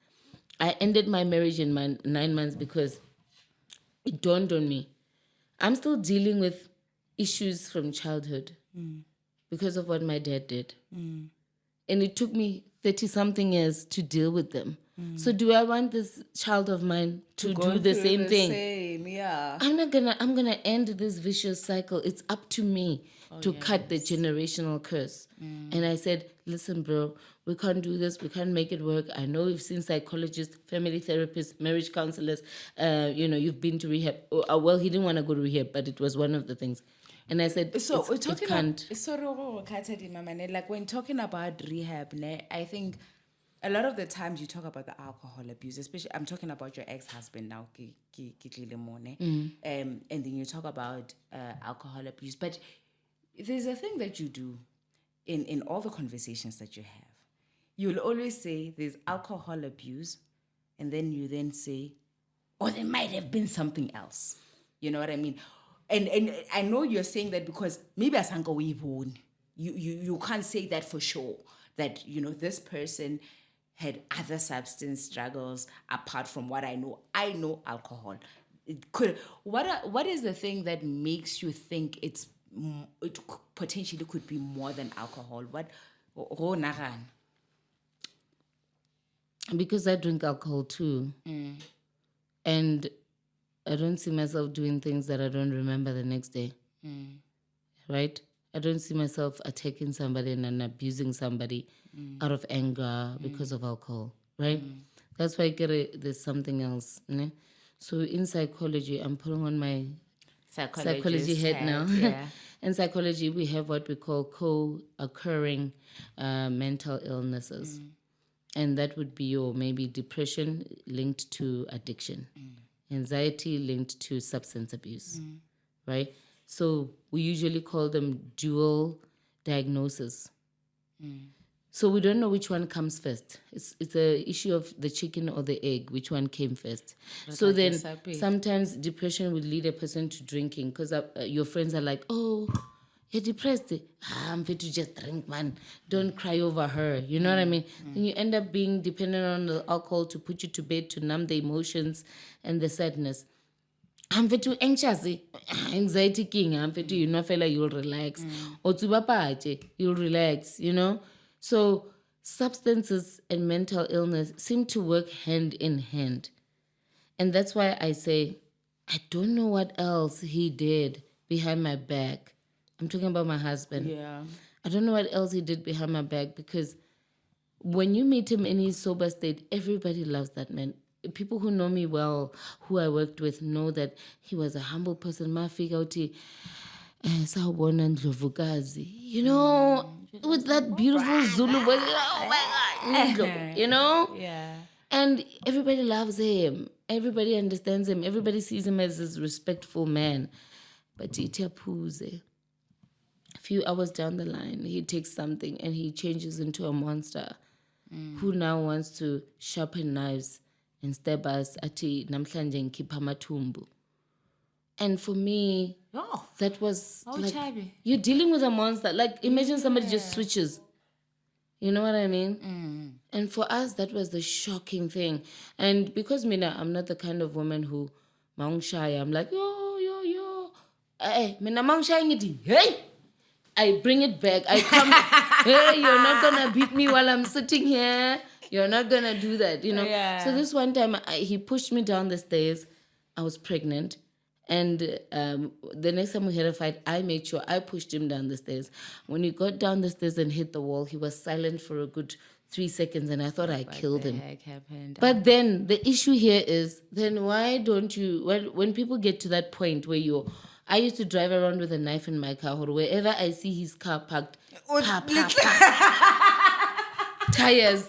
I ended my marriage in 9 months because it dawned on me. I'm still dealing with issues from childhood because of what my dad did. And it took me 30-something years to deal with them. So do I want this child of mine to do the same thing? Yeah. I'm gonna end this vicious cycle. It's up to me to cut the generational curse. And I said, listen, bro, we can't do this. We can't make it work. I know you've seen psychologists, family therapists, marriage counselors. You've been to rehab. Well, he didn't want to go to rehab, but it was one of the things. And I said, so we're it talking can't. Like when talking about rehab, I think a lot of the times you talk about the alcohol abuse, especially I'm talking about your ex-husband now, and then you talk about alcohol abuse. But there's a thing that you do in all the conversations that you have. You'll always say there's alcohol abuse, and then you then say, or there might have been something else. You know what I mean? And I know you're saying that because maybe asango we born. you can't say that for sure, that, this person had other substance struggles apart from what I know. I know alcohol. What is the thing that makes you think it potentially could be more than alcohol? Ho nagan? Because I drink alcohol too. And I don't see myself doing things that I don't remember the next day. Right? I don't see myself attacking somebody and abusing somebody out of anger because of alcohol. Right? That's why there's something else. Ne? So in psychology, I'm putting on my psychology head now. Yeah. In psychology, we have what we call co-occurring mental illnesses. And that would be your maybe depression linked to addiction, anxiety linked to substance abuse, right? So we usually call them dual diagnosis. So we don't know which one comes first. It's a issue of the chicken or the egg, which one came first. So then sometimes depression would lead a person to drinking because your friends are like, oh, you're depressed. I'm fit to just drink, man. Don't cry over her. You know what I mean? Then you end up being dependent on the alcohol to put you to bed, to numb the emotions and the sadness. I'm fit to anxious. Anxiety king. I'm fit to, fella, you'll relax. Or to you'll relax, So substances and mental illness seem to work hand in hand. And that's why I say, I don't know what else he did behind my back. I'm talking about my husband. Yeah. I don't know what else he did behind my back, because when you meet him in his sober state, everybody loves that man. People who know me well, who I worked with, know that he was a humble person. Mafika sawubona Ndlovukazi. With that beautiful Zulu voice. Oh my God. Yeah. And everybody loves him. Everybody understands him. Everybody sees him as this respectful man. But Itiapuze, a few hours down the line, he takes something and he changes into a monster who now wants to sharpen knives and stab us ati namhlanje ngikhipha amathumbu. And for me, that was you're dealing with a monster. Like, imagine somebody just switches. You know what I mean? And for us, that was the shocking thing. And because Mina, I'm not the kind of woman who maung shy. I'm like, yo. Hey, Mina maung shy ngiti. Hey! I bring it back. I come, hey, you're not going to beat me while I'm sitting here. You're not going to do that, Yeah. So this one time, he pushed me down the stairs. I was pregnant. And the next time we had a fight, I made sure I pushed him down the stairs. When he got down the stairs and hit the wall, he was silent for a good 3 seconds, and I thought I killed him. Heck happened? But then the issue here is, then why don't you, when people get to that point where I used to drive around with a knife in my car, or wherever I see his car parked, tires,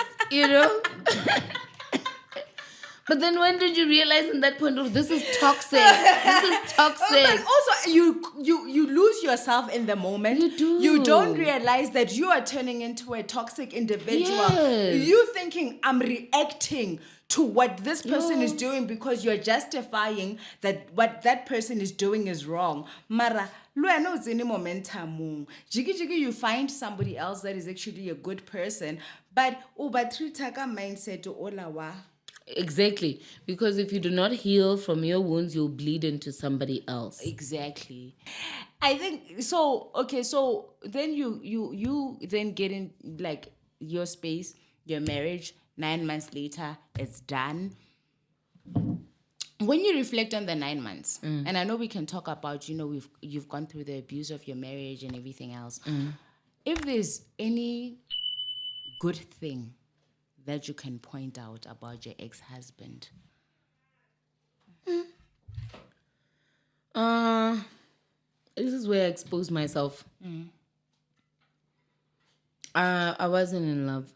But then when did you realize in that point, this is toxic? This is toxic. But also, you lose yourself in the moment. You do. You don't realize that you are turning into a toxic individual. Yes. You thinking, I'm reacting to what this person is doing because you're justifying that what that person is doing is wrong. Mara, momentum. Jiggy, you find somebody else that is actually a good person, but ubatritaka mindset olawa. Exactly. Because if you do not heal from your wounds, you'll bleed into somebody else. Exactly. I think so. Okay, so then you then get in like your space, your marriage. 9 months later, it's done. When you reflect on the 9 months, and I know we can talk about, you've gone through the abuse of your marriage and everything else. If there's any good thing that you can point out about your ex-husband? This is where I expose myself. I wasn't in love.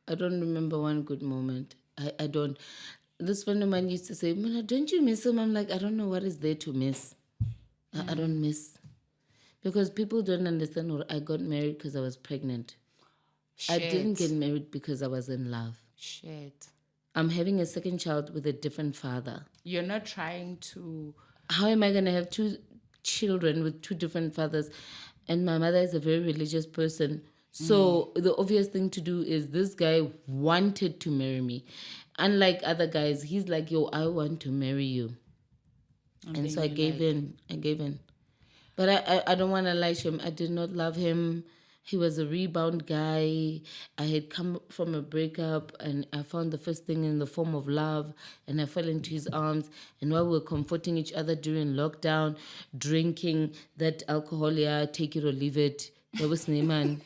I don't remember one good moment. I don't. This friend of mine used to say, Mina, don't you miss him? I'm like, I don't know what is there to miss. I don't miss. Because people don't understand, or I got married because I was pregnant. Shit. I didn't get married because I was in love. Shit. I'm having a second child with a different father. You're not trying to... How am I going to have 2 children with 2 different fathers? And my mother is a very religious person. So the obvious thing to do is this guy wanted to marry me. Unlike other guys, he's like, yo, I want to marry you. And so I gave in. But I don't want to lie to him. I did not love him. He was a rebound guy. I had come from a breakup and I found the first thing in the form of love and I fell into his arms. And while we were comforting each other during lockdown, drinking that alcohol, yeah, take it or leave it. There was Neyman.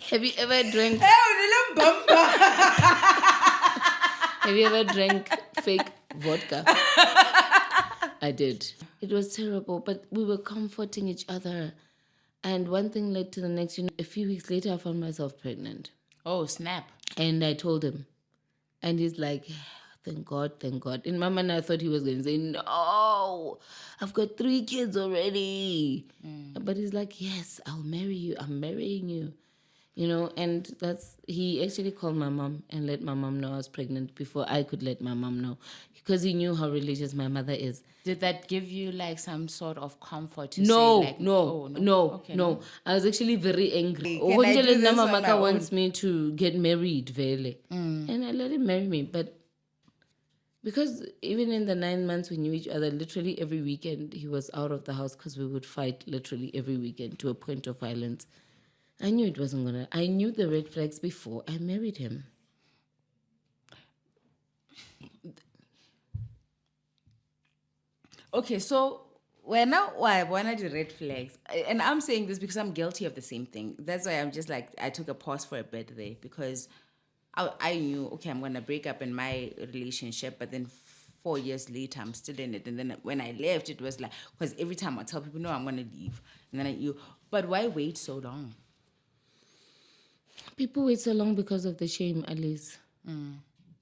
Have you ever drank? Have you ever drank fake vodka? I did. It was terrible, but we were comforting each other. And one thing led to the next. A few weeks later, I found myself pregnant. Oh, snap. And I told him. And he's like, thank God, thank God. In my mind, I thought he was going to say, no, I've got 3 kids already. But he's like, yes, I'll marry you. I'm marrying you. And he actually called my mom and let my mom know I was pregnant before I could let my mom know because he knew how religious my mother is. Did that give you like some sort of comfort to No. say like, no. I was actually very angry. Can I do this on my Maka own? wants me to get married, Vele. And I let him marry me. But because even in the 9 months we knew each other, literally every weekend he was out of the house because we would fight literally every weekend to a point of violence. I knew it wasn't gonna. I knew the red flags before I married him. Okay, so when I the red flags, and I'm saying this because I'm guilty of the same thing. That's why I'm just like, I took a pause for a bit there because I knew, okay, I'm going to break up in my relationship, but then 4 years later, I'm still in it. And then when I left, it was like, because every time I tell people, no, I'm going to leave. And then but why wait so long? People wait so long because of the shame, Alice.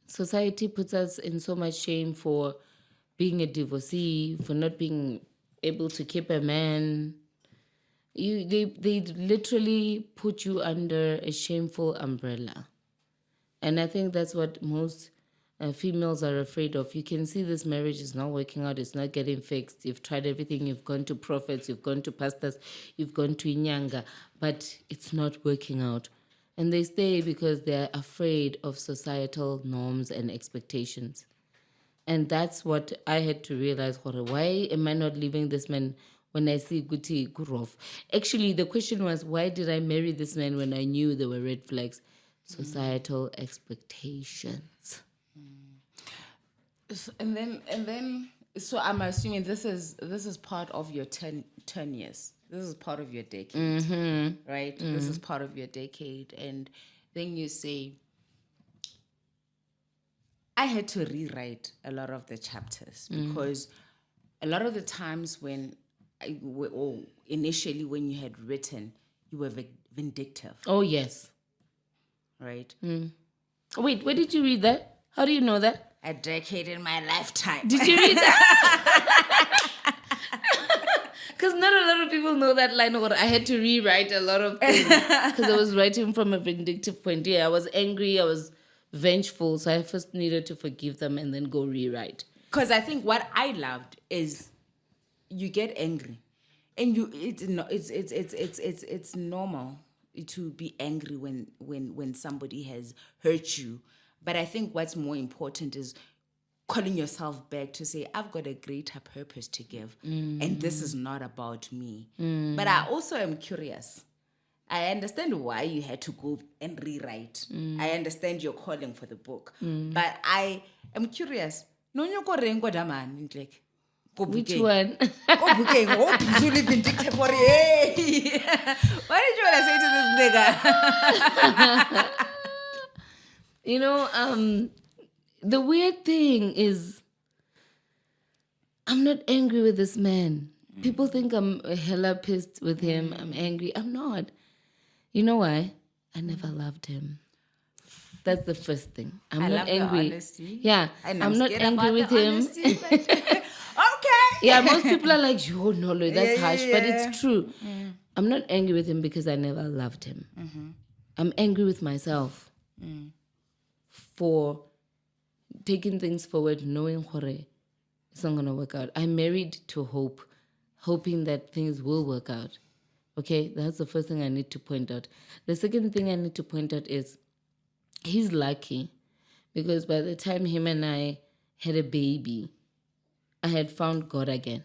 Society puts us in so much shame for being a divorcee, for not being able to keep a man. They literally put you under a shameful umbrella. And I think that's what most females are afraid of. You can see this marriage is not working out, it's not getting fixed. You've tried everything, you've gone to prophets, you've gone to pastors, you've gone to Inyanga, but it's not working out. And they stay because they're afraid of societal norms and expectations. And that's what I had to realize. Why am I not leaving this man when I see Guti Gurov? Actually, the question was, why did I marry this man when I knew there were red flags? Societal expectations. And then, so I'm assuming this is part of your 10 years. This is part of your decade, right? This is part of your decade. And then you say, I had to rewrite a lot of the chapters because a lot of the times when initially when you had written, you were vindictive. Oh, yes. Right? Wait, where did you read that? How do you know that? A decade in my lifetime. Did you read that? Because not a lot of people know that line. Or I had to rewrite a lot of things because I was writing from a vindictive point. Yeah, I was angry. I was vengeful. So I first needed to forgive them and then go rewrite. Because I think what I loved is you get angry, and it's normal to be angry when somebody has hurt you. But I think what's more important is calling yourself back to say, I've got a greater purpose to give, and this is not about me. But I also am curious. I understand why you had to go and rewrite. I understand your calling for the book. But I am curious. Which one? What did you want to say to this nigga? The weird thing is, I'm not angry with this man. People think I'm hella pissed with him. I'm angry. I'm not. You know why? I never loved him. That's the first thing. I'm not angry. The honesty. Yeah, I'm not angry with him. Okay. Yeah, most people are like, yo, Nolo, that's harsh, but it's true. I'm not angry with him because I never loved him. I'm angry with myself for taking things forward, knowing hore, it's not going to work out. I married to hope, hoping that things will work out. Okay, that's the first thing I need to point out. The second thing I need to point out is he's lucky because by the time him and I had a baby, I had found God again.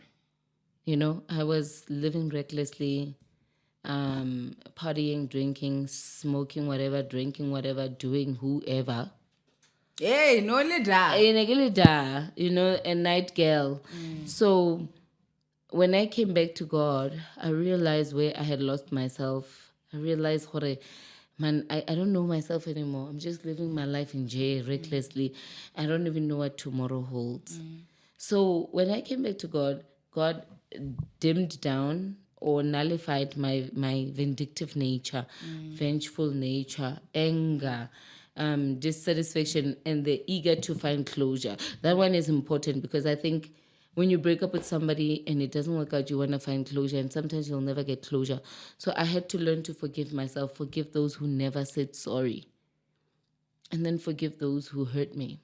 You know, I was living recklessly, partying, drinking, smoking, whatever, drinking, whatever, doing whoever. Hey, no leader. You know, a night girl. So when I came back to God, I realized where I had lost myself. I realized, man, I don't know myself anymore. I'm just living my life in jail recklessly. I don't even know what tomorrow holds. So when I came back to God, God dimmed down or nullified my vindictive nature, vengeful nature, anger, dissatisfaction, and the eager to find closure. That one is important because I think when you break up with somebody and it doesn't work out, you want to find closure, and sometimes you'll never get closure. So I had to learn to forgive myself, forgive those who never said sorry, and then forgive those who hurt me.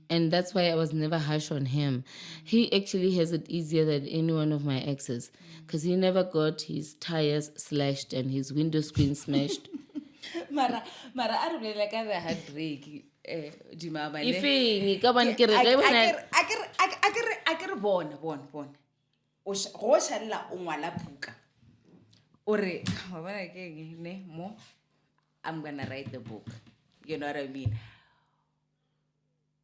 And that's why I was never harsh on him. He actually has it easier than any one of my exes because he never got his tires slashed and his window screen smashed. Mara, I don't really like the heartbreak. Di mama le. Ifeng, ka bane ke re, I can born. O shalla o ngwala buka. Ore, wabana ke ne mo. I'm gonna write the book. You know what I mean?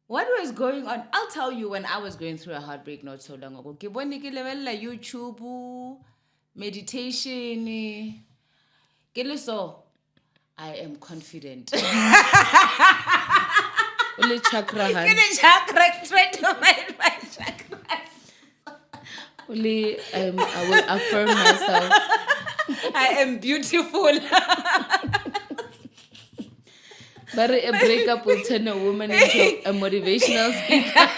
What was going on? I'll tell you when I was going through a heartbreak not so long ago. Ke bone ke lebella YouTube, meditation. Ke le so I am confident. Ule chakra han. Ke le chakra straight to my chakras. Ule, I will affirm myself. I am beautiful. But a breakup will turn a woman into a motivational speaker.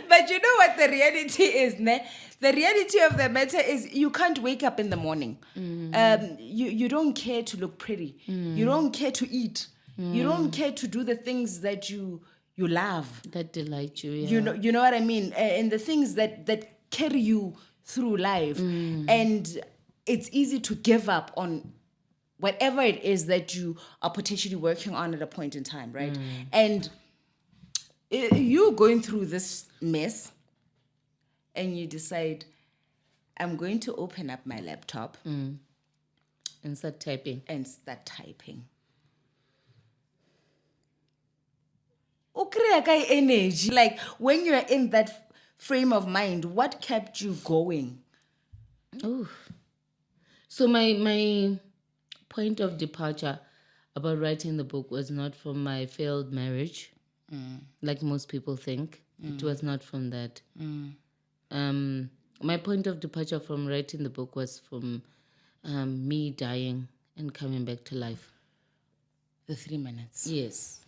But you know what the reality is, ne? The reality of the matter is you can't wake up in the morning. You don't care to look pretty. You don't care to eat. You don't care to do the things that you love. That delight you, yeah. You know what I mean? And the things that carry you through life. And it's easy to give up on whatever it is that you are potentially working on at a point in time, right? And you going through this mess and you decide, I'm going to open up my laptop and start typing. Energy. Like when you're in that frame of mind, what kept you going? Oh. So my point of departure about writing the book was not from my failed marriage, like most people think. It was not from that. My point of departure from writing the book was from me dying and coming back to life. The 3 minutes. Yes.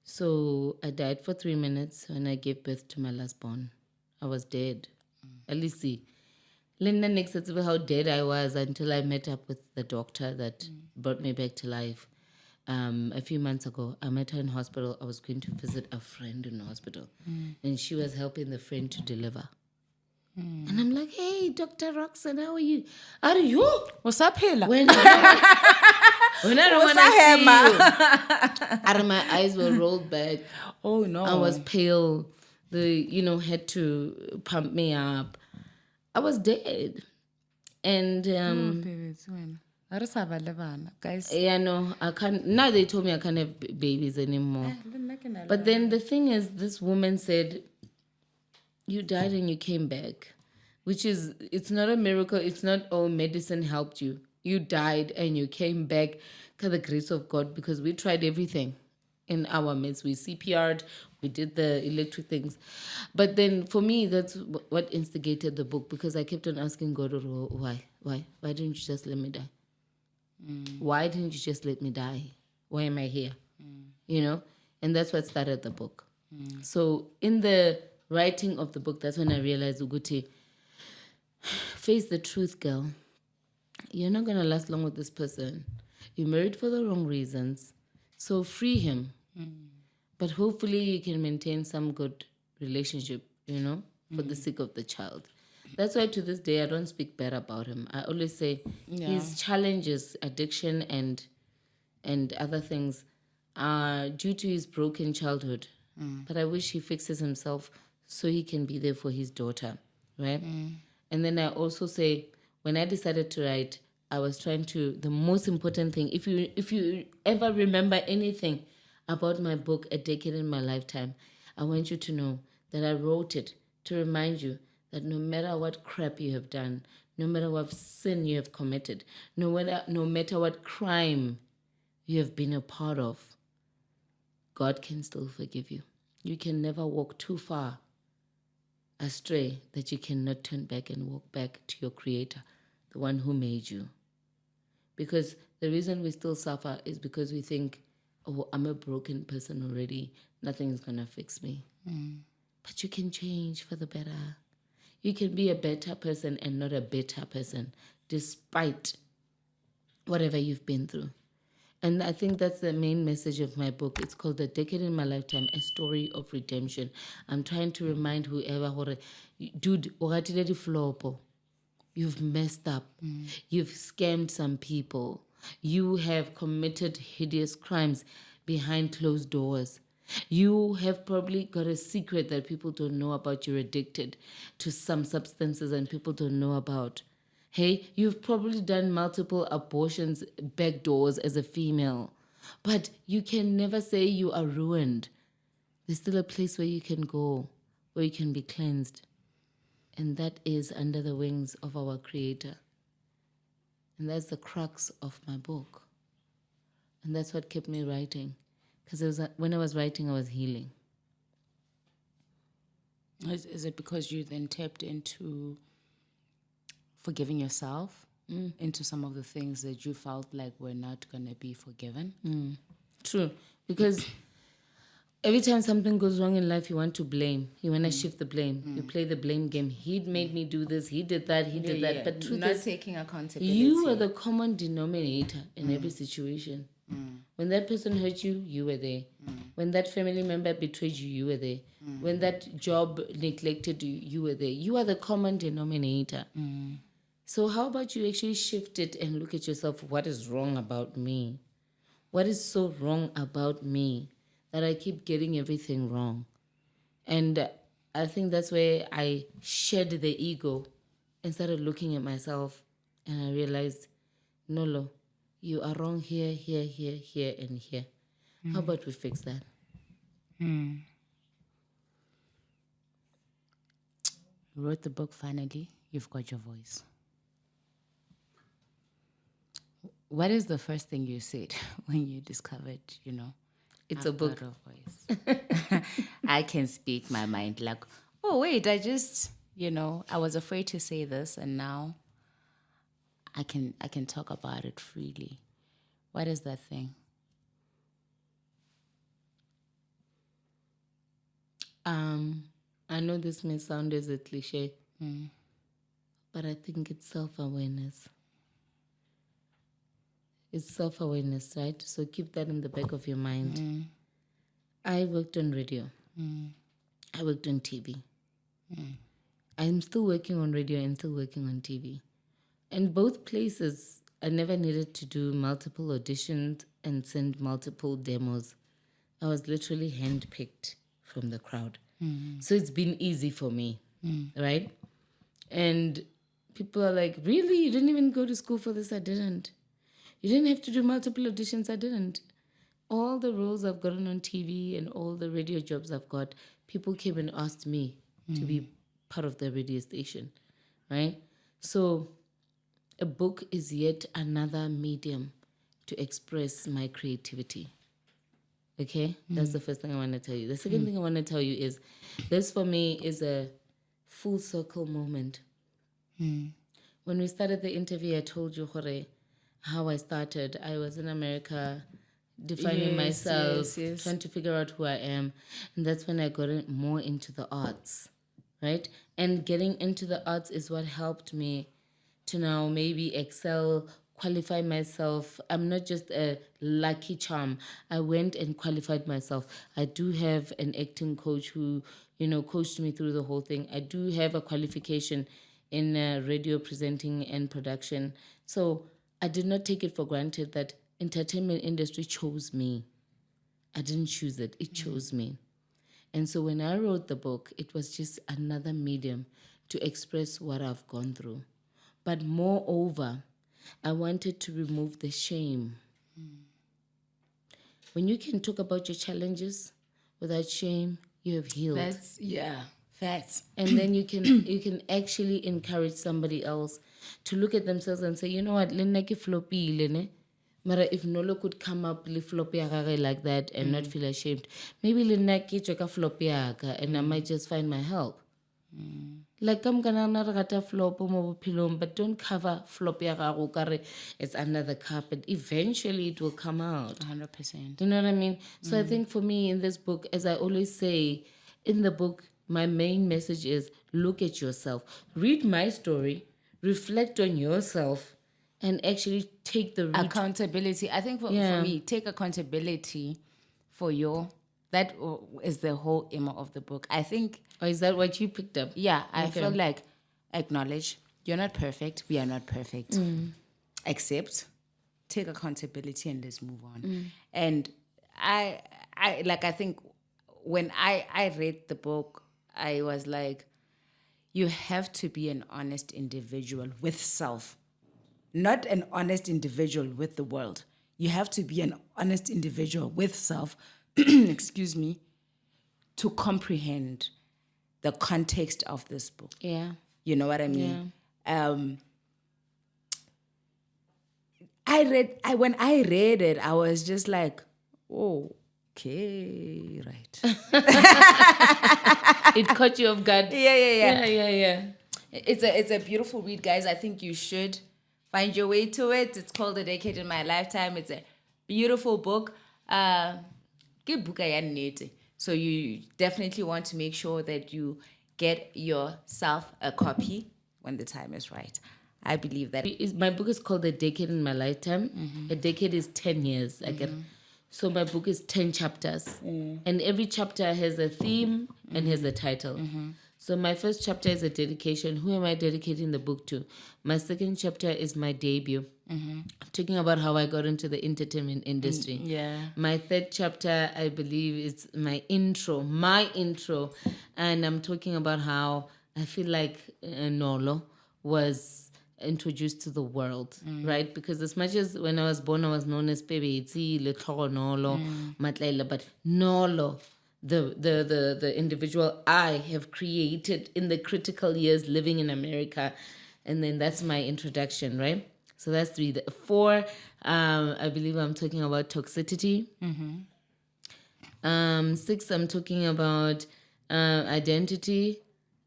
So I died for 3 minutes when I gave birth to my last born. I was dead. At least see. Linda next about how dead I was until I met up with the doctor that brought me back to life. A few months ago, I met her in hospital. I was going to visit a friend in the hospital. And she was helping the friend to deliver. And I'm like, hey, Dr. Roxanne, how are you? Are you? What's up, Hela? When I don't want to see you. And my eyes were rolled back. Oh, no. I was pale. Had to pump me up. I was dead. And guys. yeah, no, I can't. Now they told me I can't have babies anymore. But then the thing is, this woman said, you died and you came back, which is, it's not a miracle. It's not, oh, medicine helped you. You died and you came back by the grace of God, because we tried everything in our midst. We CPR'd, we did the electric things. But then for me, that's what instigated the book, because I kept on asking God, why? Why didn't you just let me die? Why didn't you just let me die? Why am I here? And that's what started the book. So in the writing of the book, that's when I realized, Uguti, face the truth, girl. You're not going to last long with this person. You're married for the wrong reasons. So free him. But hopefully you can maintain some good relationship, for the sake of the child. That's why to this day I don't speak bad about him. I always say his challenges, addiction and other things are due to his broken childhood. But I wish he fixes himself so he can be there for his daughter, right? And then I also say, when I decided to write, I was trying to, the most important thing, if you ever remember anything about my book, A Decade in My Lifetime, I want you to know that I wrote it to remind you that no matter what crap you have done, no matter what sin you have committed, no matter what crime you have been a part of, God can still forgive you. You can never walk too far astray that you cannot turn back and walk back to your Creator, the one who made you. Because the reason we still suffer is because we think, oh, I'm a broken person already. Nothing is going to fix me. But you can change for the better. You can be a better person and not a better person, despite whatever you've been through. And I think that's the main message of my book. It's called A Decade in My Lifetime, A Story of Redemption. I'm trying to remind whoever, dude, you've messed up. You've scammed some people. You have committed hideous crimes behind closed doors. You have probably got a secret that people don't know about. You're addicted to some substances and people don't know about. Hey, you've probably done multiple abortions, back doors as a female. But you can never say you are ruined. There's still a place where you can go, where you can be cleansed. And that is under the wings of our Creator. And that's the crux of my book. And that's what kept me writing. Because when I was writing, I was healing. Is it because you then tapped into forgiving yourself, into some of the things that you felt like were not going to be forgiven? True. Because every time something goes wrong in life, you want to blame. You want to shift the blame. You play the blame game. He made me do this. He did that. He did that. But truth not is, taking accountability. you are the common denominator in every situation. When that person hurt you, you were there. When that family member betrayed you, you were there. When that job neglected you, you were there. You are the common denominator. So how about you actually shift it and look at yourself, what is wrong about me? What is so wrong about me that I keep getting everything wrong? And I think that's where I shed the ego and started looking at myself, and I realized, Nolo, you are wrong here, here, here, here, and here. How about we fix that? You wrote the book finally. You've got your voice. What is the first thing you said when you discovered, It's a book. got a voice? I can speak my mind like, oh, wait, I was afraid to say this, and now I can talk about it freely. What is that thing? I know this may sound as a cliche, but I think it's self-awareness. It's self-awareness, right? So keep that in the back of your mind. I worked on radio. I worked on TV. I'm still working on radio and still working on TV. And both places, I never needed to do multiple auditions and send multiple demos. I was literally handpicked from the crowd. So it's been easy for me, right? And people are like, really? You didn't even go to school for this? I didn't. You didn't have to do multiple auditions? I didn't. All the roles I've gotten on TV and all the radio jobs I've got, people came and asked me to be part of the radio station, right? So a book is yet another medium to express my creativity. Okay? That's the first thing I want to tell you. The second thing I want to tell you is this for me is a full circle moment. When we started the interview, I told you, Jorge, how I started. I was in America defining myself, trying to figure out who I am. And that's when I got more into the arts, right? And getting into the arts is what helped me to now maybe excel, qualify myself. I'm not just a lucky charm. I went and qualified myself. I do have an acting coach who coached me through the whole thing. I do have a qualification in radio presenting and production. So I did not take it for granted that entertainment industry chose me. I didn't choose it. It chose me. And so when I wrote the book, it was just another medium to express what I've gone through. But moreover, I wanted to remove the shame. When you can talk about your challenges without shame, you have healed. Facts. And then you can actually encourage somebody else to look at themselves and say, you know what, le nna ke flopile ne. Mara if Nolo could come up le floppy like that and not feel ashamed, maybe le nna ke tswe ka floppy and I might just find my help. Like I'm gonna rata flop mo bophelong, but don't cover floppy kare it's under the carpet. Eventually it will come out. 100%. You know what I mean? So I think for me in this book, as I always say, in the book, my main message is look at yourself. Read my story, reflect on yourself, and actually take the root. Accountability. I think for me, take accountability for that is the whole aim of the book. I think. Or is that what you picked up? Yeah, I feel like acknowledge you're not perfect. We are not perfect. Accept, take accountability, and let's move on. And I think when I read the book, I was like, you have to be an honest individual with self, not an honest individual with the world. You have to be an honest individual with self, excuse me, to comprehend the context of this book. Yeah. You know what I mean? Yeah. When I read it, I was just like, oh, okay, right. It caught you off guard. Yeah. It's a beautiful read, guys. I think you should find your way to it. It's called A Decade in My Lifetime. It's a beautiful book. So you definitely want to make sure that you get yourself a copy when the time is right. I believe that. My book is called A Decade in My Lifetime. A decade is 10 years. So my book is 10 chapters. And every chapter has a theme and has a title. So my first chapter is a dedication. Who am I dedicating the book to? My second chapter is my debut. I'm talking about how I got into the entertainment industry. My third chapter, I believe, is my intro. And I'm talking about how I feel like Nolo was introduced to the world, right? Because as much as when I was born, I was known as Pebetsi Nolo Matlaila, but Nolo, the individual I have created in the critical years living in America. And then that's my introduction, right? So that's 3. 4, I believe I'm talking about toxicity. 6, I'm talking about identity.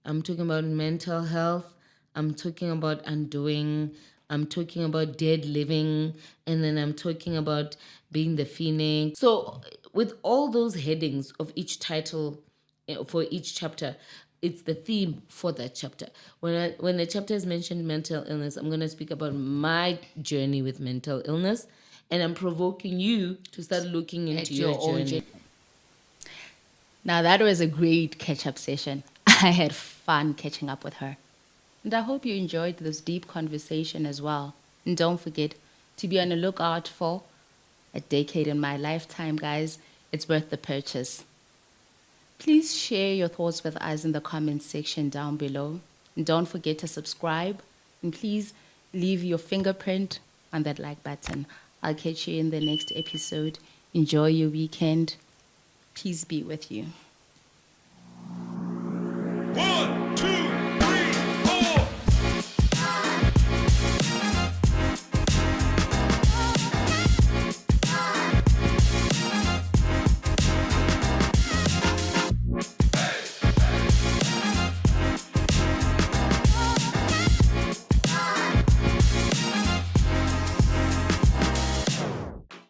I'm talking about mental health. I'm talking about undoing. I'm talking about dead living. And then I'm talking about being the phoenix. So with all those headings of each title for each chapter, it's the theme for that chapter. When the chapter is mentioned mental illness, I'm going to speak about my journey with mental illness. And I'm provoking you to start looking into your journey. Now, that was a great catch-up session. I had fun catching up with her. And I hope you enjoyed this deep conversation as well. And don't forget to be on the lookout for A Decade in My Lifetime, guys. It's worth the purchase. Please share your thoughts with us in the comments section down below. And don't forget to subscribe. And please leave your fingerprint on that like button. I'll catch you in the next episode. Enjoy your weekend. Peace be with you.